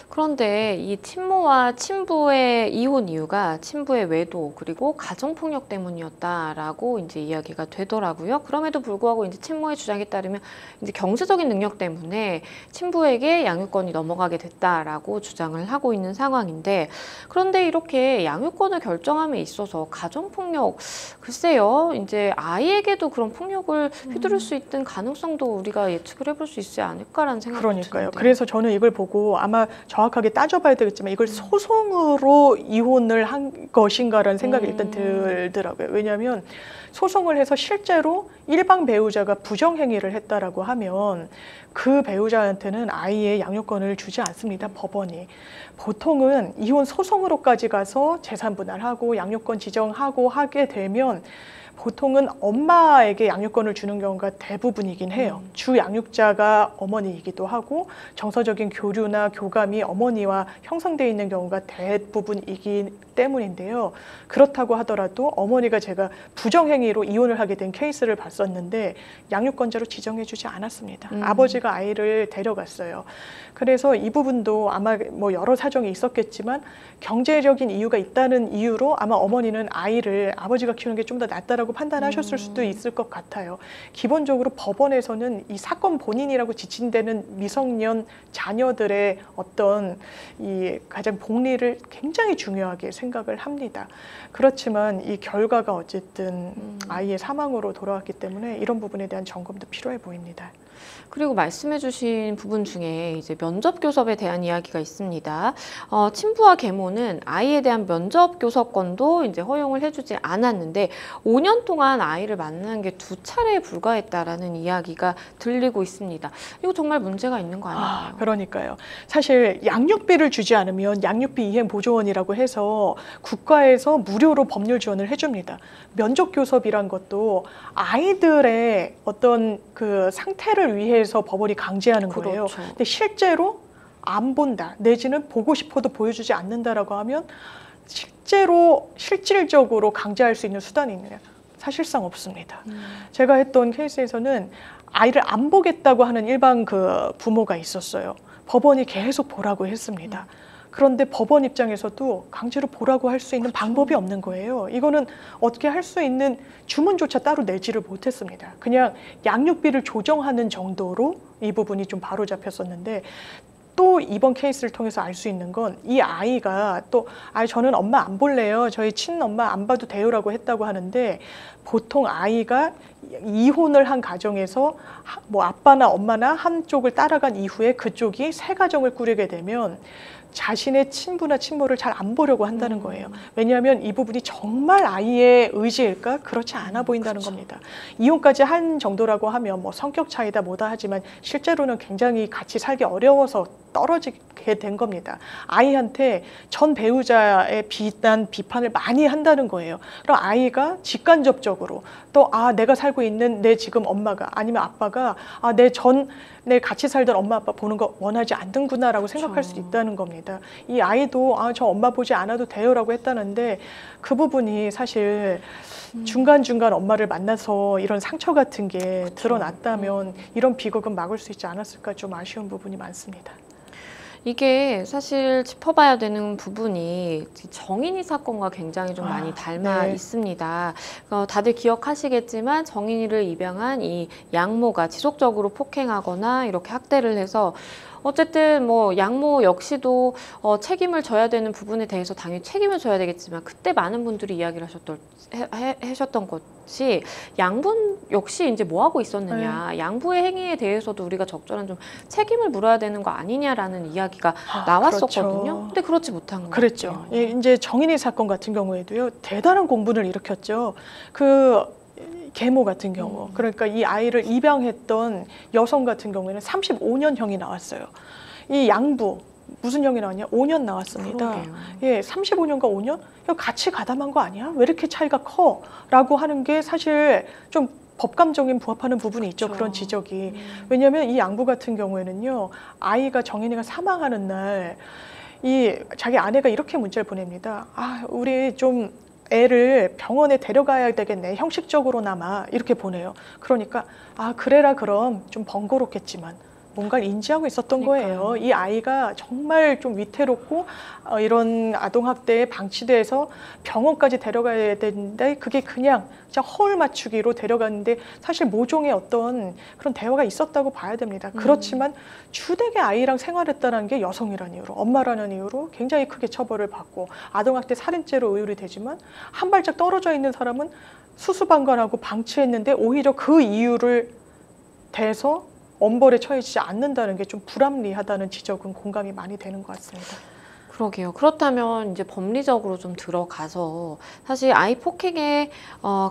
그런데 이 친모와 친부의 이혼 이유가 친부의 외도 그리고 가정폭력 때문이었다라고 이제 이야기가 되더라고요. 그럼에도 불구하고 이제 친모의 주장에 따르면 이제 경제적인 능력 때문에 친부에게 양육권이 넘어가게 됐다라고 주장을 하고 있는 상황인데, 그런데 이렇게 양육권을 결정함에 있어서 가정폭력, 글쎄요, 이제 아이에게도 그런 폭력을 휘두를 수 있는 가능성도 우리가 예측을 해볼 수 있지 않을까라는 생각이 그러니까요. 드는데요. 그래서 저는 이걸 보고 아마 정확하게 따져봐야 되겠지만 이걸 소송으로 이혼을 한 것인가라는 생각이 일단 들더라고요. 왜냐하면 소송을 해서 실제로 일방 배우자가 부정행위를 했다라고 하면 그 배우자한테는 아이의 양육권을 주지 않습니다, 법원이. 보통은 이혼 소송으로까지 가서 재산 분할하고 양육권 지정하고 하게 되면 보통은 엄마에게 양육권을 주는 경우가 대부분이긴 해요. 주 양육자가 어머니이기도 하고 정서적인 교류나 교감이 어머니와 형성되어 있는 경우가 대부분이기 때문인데요. 그렇다고 하더라도 어머니가 제가 부정행위로 이혼을 하게 된 케이스를 봤었는데 양육권자로 지정해주지 않았습니다. 아버지가 아이를 데려갔어요. 그래서 이 부분도 아마 뭐 여러 사정이 있었겠지만 경제적인 이유가 있다는 이유로 아마 어머니는 아이를 아버지가 키우는 게 좀 더 낫다라고 판단하셨을 수도 있을 것 같아요. 기본적으로 법원에서는 이 사건 본인이라고 지칭되는 미성년 자녀들의 어떤 이 가장 복리를 굉장히 중요하게 생각을 합니다. 그렇지만 이 결과가 어쨌든 아이의 사망으로 돌아왔기 때문에 이런 부분에 대한 점검도 필요해 보입니다. 그리고 말씀해주신 부분 중에 이제 면접 교섭에 대한 이야기가 있습니다. 친부와 계모는 아이에 대한 면접 교섭권도 이제 허용을 해주지 않았는데 5년 동안 아이를 만나는 게 2차례에 불과했다라는 이야기가 들리고 있습니다. 이거 정말 문제가 있는 거 아닌가요? 그러니까요. 사실 양육비를 주지 않으면 양육비 이행 보조원이라고 해서 국가에서 무료로 법률 지원을 해줍니다. 면접 교섭이란 것도 아이들의 어떤 그 상태를 위해서 법원이 강제하는 거예요. 그렇죠. 근데 실제로 안 본다, 내지는 보고 싶어도 보여주지 않는다라고 하면 실질적으로 강제할 수 있는 수단이 있느냐? 사실상 없습니다. 제가 했던 케이스에서는 아이를 안 보겠다고 하는 일반 그 부모가 있었어요. 법원이 계속 보라고 했습니다. 그런데 법원 입장에서도 강제로 보라고 할 수 있는 방법이 없는 거예요. 이거는 어떻게 할 수 있는 주문조차 따로 내지를 못했습니다. 그냥 양육비를 조정하는 정도로 이 부분이 좀 바로잡혔었는데, 또 이번 케이스를 통해서 알 수 있는 건 이 아이가 또 저는 엄마 안 볼래요, 저희 친엄마 안 봐도 돼요라고 했다고 하는데, 보통 아이가 이혼을 한 가정에서 뭐 아빠나 엄마나 한쪽을 따라간 이후에 그쪽이 새 가정을 꾸리게 되면 자신의 친부나 친모를 잘 안 보려고 한다는 거예요. 왜냐하면 이 부분이 정말 아이의 의지일까? 그렇지 않아 보인다는 그렇죠. 겁니다. 이혼까지 한 정도라고 하면 뭐 성격 차이다 뭐다 하지만 실제로는 굉장히 같이 살기 어려워서 떨어지게 된 겁니다. 아이한테 전 배우자의 비난, 비판을 많이 한다는 거예요. 그럼 아이가 직간접적으로 또 내가 살고 있는 내 지금 엄마가 아니면 아빠가 내 같이 살던 엄마 아빠 보는 거 원하지 않는구나라고 생각할 수 있다는 겁니다. 이 아이도 저 엄마 보지 않아도 돼요라고 했다는데 그 부분이 사실 중간중간 엄마를 만나서 이런 상처 같은 게 드러났다면 이런 비극은 막을 수 있지 않았을까 좀 아쉬운 부분이 많습니다. 이게 사실 짚어봐야 되는 부분이 정인이 사건과 굉장히 좀 많이 닮아 네. 있습니다. 다들 기억하시겠지만 정인이를 입양한 이 양모가 지속적으로 폭행하거나 이렇게 학대를 해서 어쨌든 뭐 양모 역시도 책임을 져야 되는 부분에 대해서 당연히 책임을 져야 되겠지만 그때 많은 분들이 이야기를 하셨던 것이 양분 역시 이제 뭐 하고 있었느냐, 양부의 행위에 대해서도 우리가 적절한 좀 책임을 물어야 되는 거 아니냐라는 이야기가 나왔었거든요. 그렇죠. 근데 그렇지 못한 거 그랬죠. 같아요. 예, 이제 정인이 사건 같은 경우에도요 대단한 공분을 일으켰죠. 그 계모 같은 경우, 그러니까 이 아이를 입양했던 여성 같은 경우에는 35년형이 나왔어요. 이 양부 무슨 형이 나왔냐? 5년 나왔습니다. 그러게요. 예, 35년과 5년? 이거 같이 가담한 거 아니야? 왜 이렇게 차이가 커? 라고 하는 게 사실 좀 법감적인 부합하는 부분이 있죠. 그렇죠. 그런 지적이. 왜냐하면 이 양부 같은 경우에는요, 아이가 정인이가 사망하는 날, 이 자기 아내가 이렇게 문자를 보냅니다. 우리 좀 애를 병원에 데려가야 되겠네. 형식적으로나마 이렇게 보내요. 그러니까 그래라 그럼 좀 번거롭겠지만 뭔가를 인지하고 있었던 그러니까요. 거예요. 이 아이가 정말 좀 위태롭고 이런 아동학대에 방치돼서 병원까지 데려가야 되는데 그게 그냥 허울 맞추기로 데려갔는데 사실 모종의 어떤 그런 대화가 있었다고 봐야 됩니다. 그렇지만 주택의 아이랑 생활했다는 게 여성이라는 이유로, 엄마라는 이유로 굉장히 크게 처벌을 받고 아동학대 살인죄로 의율이 되지만 한 발짝 떨어져 있는 사람은 수수방관하고 방치했는데 오히려 그 이유를 대서 엄벌에 처해지지 않는다는 게 좀 불합리하다는 지적은 공감이 많이 되는 것 같습니다. 그러게요. 그렇다면 이제 법리적으로 좀 들어가서 사실 아이 폭행에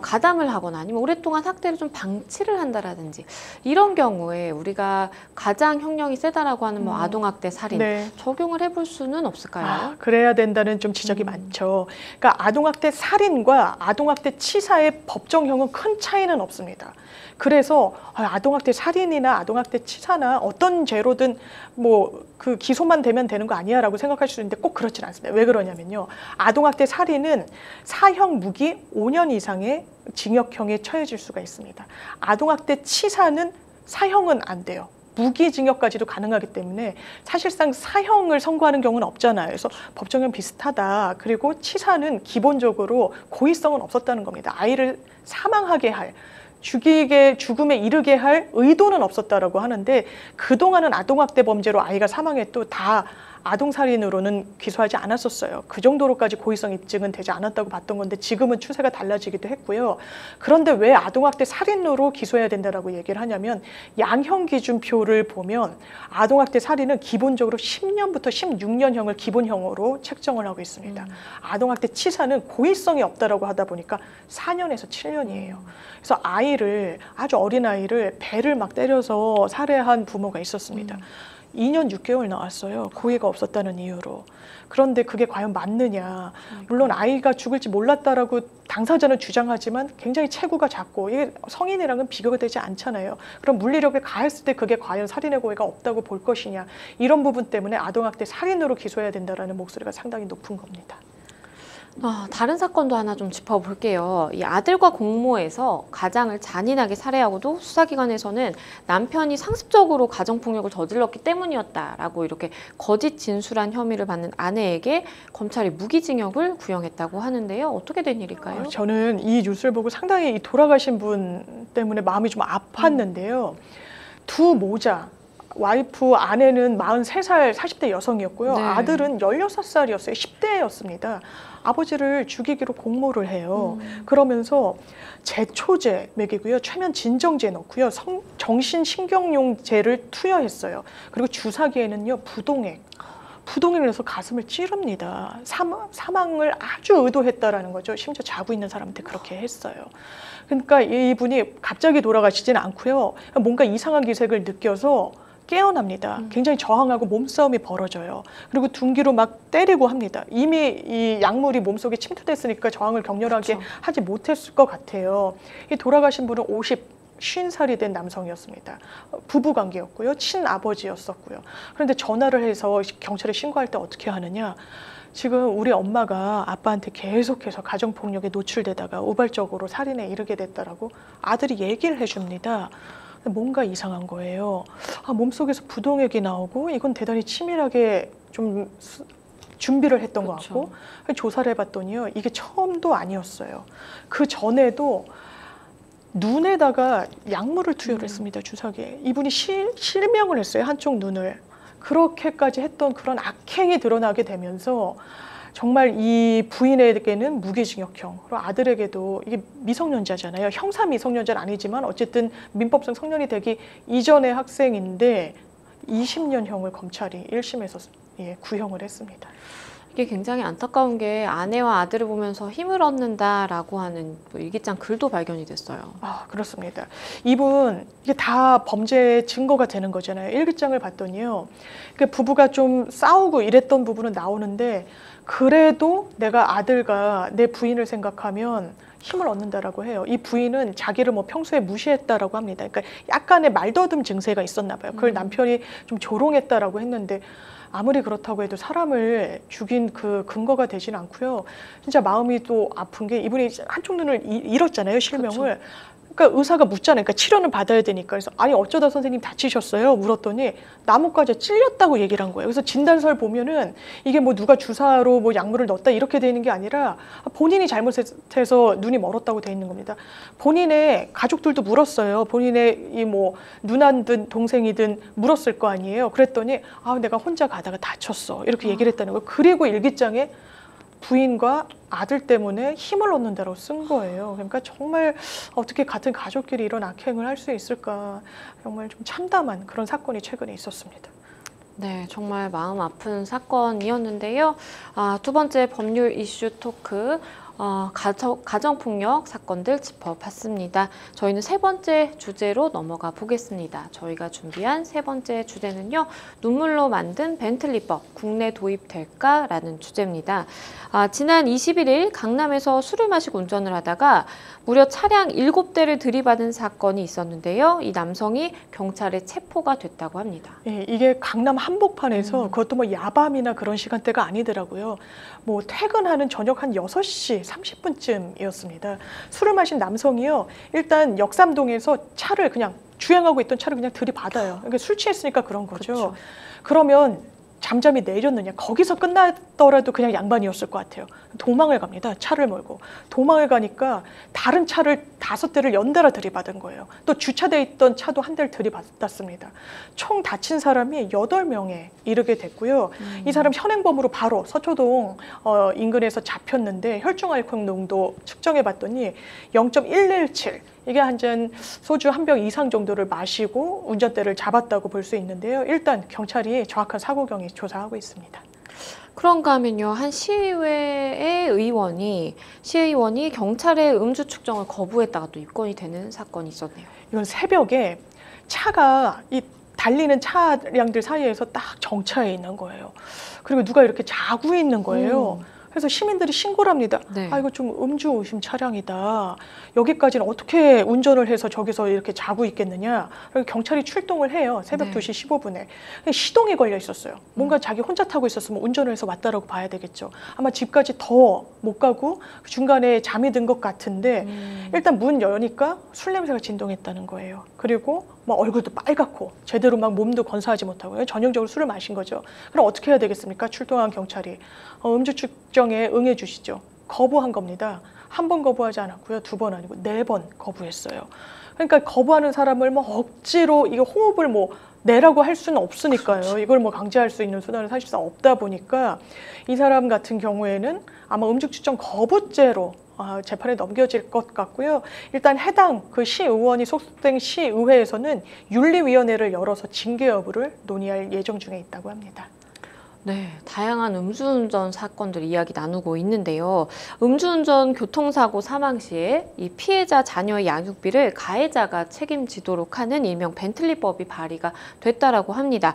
가담을 하거나 아니면 오랫동안 학대를 좀 방치를 한다라든지 이런 경우에 우리가 가장 형량이 세다라고 하는 뭐 아동학대 살인 네. 적용을 해볼 수는 없을까요? 그래야 된다는 좀 지적이 많죠. 그러니까 아동학대 살인과 아동학대 치사의 법정형은 큰 차이는 없습니다. 그래서 아동학대 살인이나 아동학대 치사나 어떤 죄로든 뭐 그 기소만 되면 되는 거 아니야라고 생각할 수 있는데 꼭 그렇진 않습니다. 왜 그러냐면요. 아동학대 살인은 사형 무기 5년 이상의 징역형에 처해질 수가 있습니다. 아동학대 치사는 사형은 안 돼요. 무기징역까지도 가능하기 때문에 사실상 사형을 선고하는 경우는 없잖아요. 그래서 법정형 비슷하다. 그리고 치사는 기본적으로 고의성은 없었다는 겁니다. 아이를 사망하게 할, 죽음에 이르게 할 의도는 없었다라고 하는데 그동안은 아동학대 범죄로 아이가 사망해도 다 아동살인으로는 기소하지 않았었어요. 그 정도로까지 고의성 입증은 되지 않았다고 봤던 건데 지금은 추세가 달라지기도 했고요. 그런데 왜 아동학대 살인으로 기소해야 된다라고 얘기를 하냐면 양형 기준표를 보면 아동학대 살인은 기본적으로 10년부터 16년형을 기본형으로 책정을 하고 있습니다. 아동학대 치사는 고의성이 없다라고 하다 보니까 4년에서 7년이에요. 그래서 아주 어린 아이를 배를 막 때려서 살해한 부모가 있었습니다. 2년 6개월 나왔어요. 고의가 없었다는 이유로. 그런데 그게 과연 맞느냐. 물론 아이가 죽을지 몰랐다라고 당사자는 주장하지만 굉장히 체구가 작고 이게 성인이랑은 비교가 되지 않잖아요. 그럼 물리력을 가했을 때 그게 과연 살인의 고의가 없다고 볼 것이냐. 이런 부분 때문에 아동학대 살인으로 기소해야 된다는 목소리가 상당히 높은 겁니다. 다른 사건도 하나 좀 짚어볼게요. 이 아들과 공모해서 가장을 잔인하게 살해하고도 수사기관에서는 남편이 상습적으로 가정폭력을 저질렀기 때문이었다라고 이렇게 거짓 진술한 혐의를 받는 아내에게 검찰이 무기징역을 구형했다고 하는데요. 어떻게 된 일일까요? 저는 이 뉴스를 보고 상당히 이 돌아가신 분 때문에 마음이 좀 아팠는데요. 두 모자. 와이프 아내는 43살 40대 여성이었고요. 네. 아들은 16살이었어요. 10대였습니다. 아버지를 죽이기로 공모를 해요. 그러면서 제초제 먹이고요. 최면 진정제 넣고요. 정신신경용제를 투여했어요. 그리고 주사기에는요. 부동의를 해서 가슴을 찌릅니다. 사망을 아주 의도했다라는 거죠. 심지어 자고 있는 사람한테 그렇게 했어요. 그러니까 이분이 갑자기 돌아가시지는 않고요. 뭔가 이상한 기색을 느껴서 깨어납니다. 굉장히 저항하고 몸싸움이 벌어져요. 그리고 둔기로 막 때리고 합니다. 이미 이 약물이 몸속에 침투됐으니까 저항을 격렬하게 그렇죠. 하지 못했을 것 같아요. 이 돌아가신 분은 50살이 된 남성이었습니다. 부부 관계였고요. 친아버지였었고요. 그런데 전화를 해서 경찰에 신고할 때 어떻게 하느냐. 지금 우리 엄마가 아빠한테 계속해서 가정폭력에 노출되다가 우발적으로 살인에 이르게 됐다라고 아들이 얘기를 해줍니다. 뭔가 이상한 거예요. 몸속에서 부동액이 나오고 이건 대단히 치밀하게 좀 준비를 했던 것 그렇죠. 같고 조사를 해봤더니요. 이게 처음도 아니었어요. 그 전에도 눈에다가 약물을 투여를 했습니다. 주사기에. 이분이 실명을 했어요. 한쪽 눈을. 그렇게까지 했던 그런 악행이 드러나게 되면서 정말 이 부인에게는 무기징역형, 그리고 아들에게도 이게 미성년자잖아요. 형사 미성년자는 아니지만 어쨌든 민법상 성년이 되기 이전의 학생인데 20년형을 검찰이 1심에서 구형을 했습니다. 이게 굉장히 안타까운 게 아내와 아들을 보면서 힘을 얻는다라고 하는 일기장 글도 발견이 됐어요. 그렇습니다. 이분 이게 다 범죄의 증거가 되는 거잖아요. 일기장을 봤더니요. 그 부부가 좀 싸우고 이랬던 부분은 나오는데 그래도 내가 아들과 내 부인을 생각하면 힘을 얻는다라고 해요. 이 부인은 자기를 뭐 평소에 무시했다라고 합니다. 그러니까 약간의 말더듬 증세가 있었나 봐요. 그걸 남편이 좀 조롱했다라고 했는데 아무리 그렇다고 해도 사람을 죽인 그 근거가 되지는 않고요. 진짜 마음이 또 아픈 게 이분이 한쪽 눈을 잃었잖아요, 실명을. 그렇죠. 그러니까 의사가 묻잖아요. 그러니까 치료는 받아야 되니까. 그래서 아니 어쩌다 선생님 다치셨어요? 물었더니 나뭇가지에 찔렸다고 얘기를 한 거예요. 그래서 진단서를 보면은 이게 뭐 누가 주사로 뭐 약물을 넣었다 이렇게 되는 게 아니라 본인이 잘못해서 눈이 멀었다고 돼 있는 겁니다. 본인의 가족들도 물었어요. 본인의 이 뭐 누나든 동생이든 물었을 거 아니에요. 그랬더니 내가 혼자 가다가 다쳤어 이렇게 얘기를 했다는 거예요. 그리고 일기장에 부인과 아들 때문에 힘을 얻는다고 쓴 거예요. 그러니까 정말 어떻게 같은 가족끼리 이런 악행을 할 수 있을까. 정말 좀 참담한 그런 사건이 최근에 있었습니다. 네, 정말 마음 아픈 사건이었는데요. 두 번째 법률 이슈 토크, 가정폭력 사건들 짚어봤습니다. 저희는 세 번째 주제로 넘어가 보겠습니다. 저희가 준비한 세 번째 주제는요. 눈물로 만든 벤틀리법 국내 도입될까라는 주제입니다. 지난 21일 강남에서 술을 마시고 운전을 하다가 무려 차량 7대를 들이받은 사건이 있었는데요. 이 남성이 경찰에 체포가 됐다고 합니다. 예, 이게 강남 한복판에서 그것도 뭐 야밤이나 그런 시간대가 아니더라고요. 뭐 퇴근하는 저녁 한 6시 30분쯤이었습니다. 술을 마신 남성이요. 일단 역삼동에서 차를 그냥 주행하고 있던 차를 그냥 들이받아요. 그러니까 술 취했으니까 그런 거죠. 그렇죠. 그러면 잠잠히 내렸느냐. 거기서 끝나더라도 그냥 양반이었을 것 같아요. 도망을 갑니다. 차를 몰고. 도망을 가니까 다른 차를 5대를 연달아 들이받은 거예요. 또 주차돼 있던 차도 한 대를 들이받았습니다. 총 다친 사람이 8명에 이르게 됐고요. 이 사람 현행범으로 바로 서초동 인근에서 잡혔는데 혈중 알코올 농도 측정해 봤더니 0.117. 이게 한 잔 소주 한 병 이상 정도를 마시고 운전대를 잡았다고 볼 수 있는데요. 일단 경찰이 정확한 사고 경위 조사하고 있습니다. 그런가 하면요. 한 시의원이 경찰의 음주 측정을 거부했다가 또 입건이 되는 사건이 있었네요. 이건 새벽에 차가 달리는 차량들 사이에서 딱 정차해 있는 거예요. 그리고 누가 이렇게 자고 있는 거예요. 그래서 시민들이 신고를 합니다. 네. 이거 좀 음주 의심 차량이다. 여기까지는 어떻게 운전을 해서 저기서 이렇게 자고 있겠느냐. 그리고 경찰이 출동을 해요. 새벽 네. 2시 15분에. 시동이 걸려 있었어요. 뭔가 자기 혼자 타고 있었으면 운전을 해서 왔다라고 봐야 되겠죠. 아마 집까지 더 못 가고 중간에 잠이 든 것 같은데 일단 문 여니까 술 냄새가 진동했다는 거예요. 그리고 막 얼굴도 빨갛고 제대로 막 몸도 건사하지 못하고 전형적으로 술을 마신 거죠. 그럼 어떻게 해야 되겠습니까? 출동한 경찰이 음주 측정에 응해 주시죠. 거부한 겁니다. 한 번 거부하지 않았고요. 2번 아니고 4번 거부했어요. 그러니까 거부하는 사람을 뭐 억지로 이거 호흡을 뭐 내라고 할 수는 없으니까요. 그렇죠. 이걸 뭐 강제할 수 있는 수단은 사실상 없다 보니까 이 사람 같은 경우에는 아마 음주 측정 거부죄로 재판에 넘겨질 것 같고요. 일단 해당 그 시의원이 소속된 시의회에서는 윤리위원회를 열어서 징계 여부를 논의할 예정 중에 있다고 합니다. 네, 다양한 음주운전 사건들 이야기 나누고 있는데요. 음주운전 교통사고 사망 시에 이 피해자 자녀의 양육비를 가해자가 책임지도록 하는 일명 벤틀리법이 발의가 됐다라고 합니다.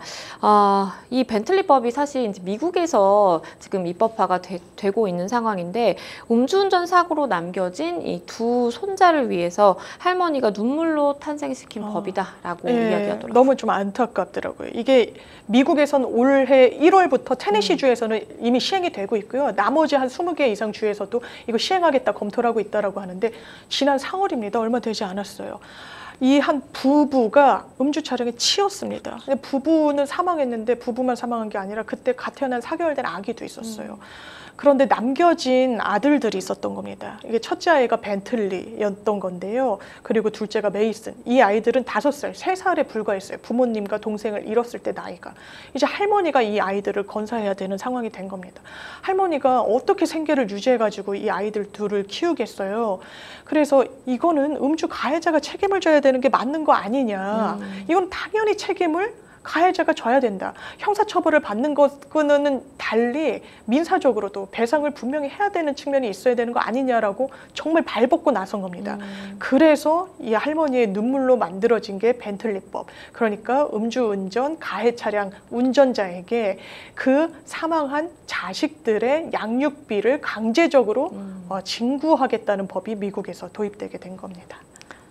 이 벤틀리법이 사실 이제 미국에서 지금 입법화가 되고 있는 상황인데 음주운전 사고로 남겨진 이 두 손자를 위해서 할머니가 눈물로 탄생시킨 법이다라고 이야기하더라고요. 너무 좀 안타깝더라고요. 이게 미국에선 올해 1월부터 테네시 주에서는 이미 시행이 되고 있고요. 나머지 한 20개 이상 주에서도 이거 시행하겠다 검토를 하고 있다라고 하는데 지난 4월입니다. 얼마 되지 않았어요. 이 한 부부가 음주 차량에 치였습니다. 근데 부부는 사망했는데 부부만 사망한 게 아니라 그때 갓 태어난 4개월 된 아기도 있었어요. 그런데 남겨진 아들들이 있었던 겁니다. 이게 첫째 아이가 벤틀리였던 건데요. 그리고 둘째가 메이슨. 이 아이들은 5살, 3살에 불과했어요. 부모님과 동생을 잃었을 때 나이가. 이제 할머니가 이 아이들을 건사해야 되는 상황이 된 겁니다. 할머니가 어떻게 생계를 유지해가지고 이 아이들 둘을 키우겠어요. 그래서 이거는 음주 가해자가 책임을 져야 되는 게 맞는 거 아니냐. 이건 당연히 책임을 가해자가 져야 된다. 형사처벌을 받는 것과는 달리 민사적으로도 배상을 분명히 해야 되는 측면이 있어야 되는 거 아니냐라고 정말 발벗고 나선 겁니다. 그래서 이 할머니의 눈물로 만들어진 게 벤틀리법. 그러니까 음주운전 가해 차량 운전자에게 그 사망한 자식들의 양육비를 강제적으로 징구하겠다는 법이 미국에서 도입되게 된 겁니다.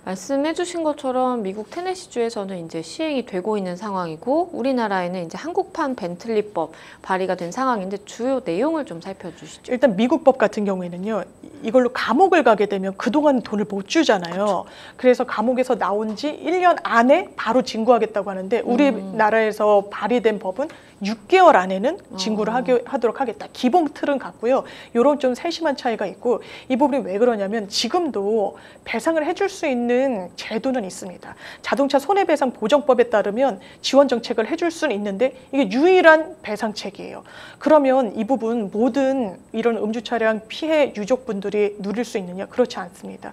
말씀해주신 것처럼 미국 테네시주에서는 이제 시행이 되고 있는 상황이고 우리나라에는 이제 한국판 벤틀리법 발의가 된 상황인데 주요 내용을 좀 살펴주시죠. 일단 미국 법 같은 경우에는요, 이걸로 감옥을 가게 되면 그동안 돈을 못 주잖아요. 그렇죠. 그래서 감옥에서 나온 지 1년 안에 바로 징구하겠다고 하는데 우리나라에서 발의된 법은 6개월 안에는 징구를 하도록 하겠다. 기본 틀은 같고요. 이런 좀 세심한 차이가 있고 이 부분이 왜 그러냐면 지금도 배상을 해줄 수 있는 제도는 있습니다. 자동차 손해배상 보정법에 따르면 지원 정책을 해줄 수는 있는데 이게 유일한 배상책이에요. 그러면 이 부분 모든 이런 음주 차량 피해 유족분들이 누릴 수 있느냐? 그렇지 않습니다.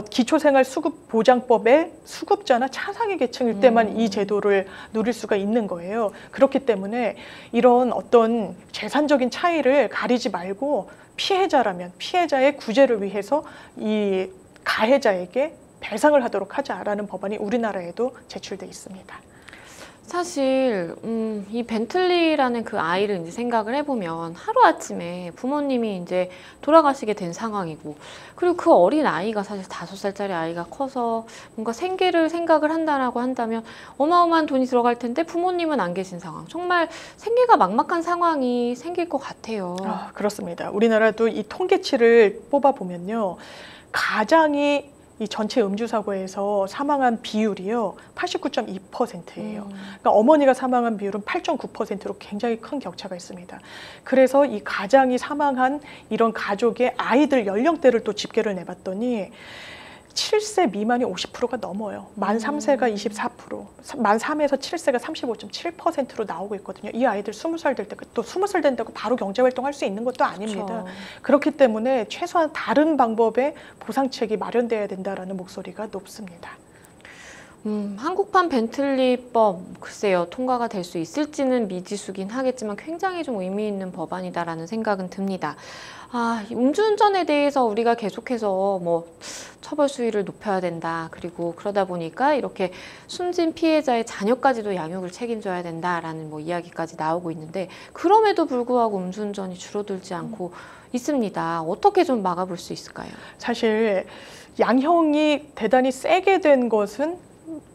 기초생활수급보장법의 수급자나 차상위 계층일 때만 이 제도를 누릴 수가 있는 거예요. 그렇기 때문에 이런 어떤 재산적인 차이를 가리지 말고 피해자라면 피해자의 구제를 위해서 이 가해자에게 배상을 하도록 하자라는 법안이 우리나라에도 제출돼 있습니다. 사실 이 벤틀리라는 그 아이를 이제 생각을 해보면 하루아침에 부모님이 이제 돌아가시게 된 상황이고 그리고 그 어린 아이가 사실 5살짜리 아이가 커서 뭔가 생계를 생각을 한다라고 한다면 어마어마한 돈이 들어갈 텐데 부모님은 안 계신 상황. 정말 생계가 막막한 상황이 생길 것 같아요. 그렇습니다. 우리나라도 이 통계치를 뽑아보면요. 가장이 이 전체 음주사고에서 사망한 비율이요 89.2%예요. 그러니까 어머니가 사망한 비율은 8.9%로 굉장히 큰 격차가 있습니다. 그래서 이 가장이 사망한 이런 가족의 아이들 연령대를 또 집계를 내봤더니 7세 미만이 50%가 넘어요. 만 3세가 24%, 만 3에서 7세가 35.7%로 나오고 있거든요. 이 아이들 20살 될 때, 또 20살 된다고 바로 경제활동할 수 있는 것도 아닙니다. 그렇죠. 그렇기 때문에 최소한 다른 방법의 보상책이 마련돼야 된다라는 목소리가 높습니다. 한국판 벤틀리법 글쎄요 통과가 될 수 있을지는 미지수긴 하겠지만 굉장히 좀 의미 있는 법안이다라는 생각은 듭니다. 음주운전에 대해서 우리가 계속해서 뭐 처벌 수위를 높여야 된다. 그리고 그러다 보니까 이렇게 숨진 피해자의 자녀까지도 양육을 책임져야 된다라는 뭐 이야기까지 나오고 있는데 그럼에도 불구하고 음주운전이 줄어들지 않고 있습니다. 어떻게 좀 막아볼 수 있을까요? 사실 양형이 대단히 세게 된 것은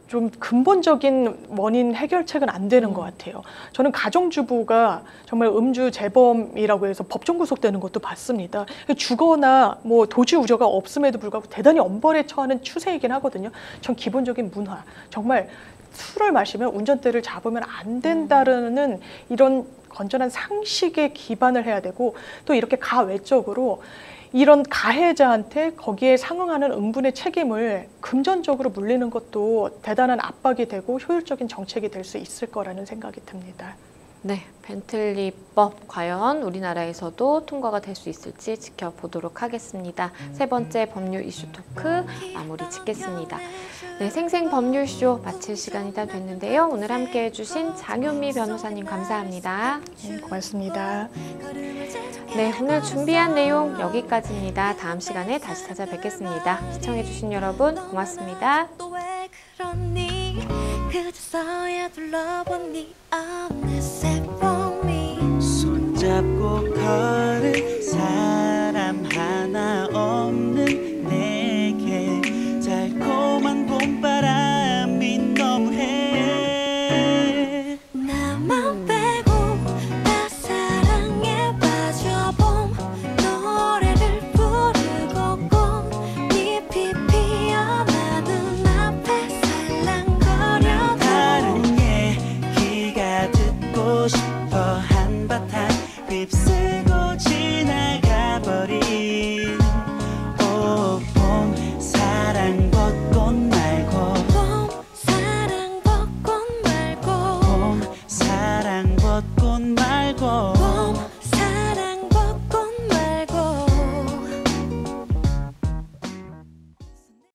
좀 근본적인 원인 해결책은 안 되는 것 같아요. 저는 가정주부가 정말 음주 재범이라고 해서 법정 구속되는 것도 봤습니다. 주거나 뭐 도주 우려가 없음에도 불구하고 대단히 엄벌에 처하는 추세이긴 하거든요. 전 기본적인 문화, 정말 술을 마시면 운전대를 잡으면 안 된다는 이런 건전한 상식에 기반을 해야 되고 또 이렇게 가외적으로 이런 가해자한테 거기에 상응하는 응분의 책임을 금전적으로 물리는 것도 대단한 압박이 되고 효율적인 정책이 될 수 있을 거라는 생각이 듭니다. 네, 벤틀리법 과연 우리나라에서도 통과가 될 수 있을지 지켜보도록 하겠습니다. 세 번째 법률 이슈 토크 마무리 짓겠습니다. 네, 생생 법률쇼 마칠 시간이 다 됐는데요. 오늘 함께 해주신 장윤미 변호사님 감사합니다. 고맙습니다. 네, 오늘 준비한 내용 여기까지입니다. 다음 시간에 다시 찾아뵙겠습니다. 시청해주신 여러분 고맙습니다. 그저서야 둘러보니 어느새 봄이 손잡고 걸은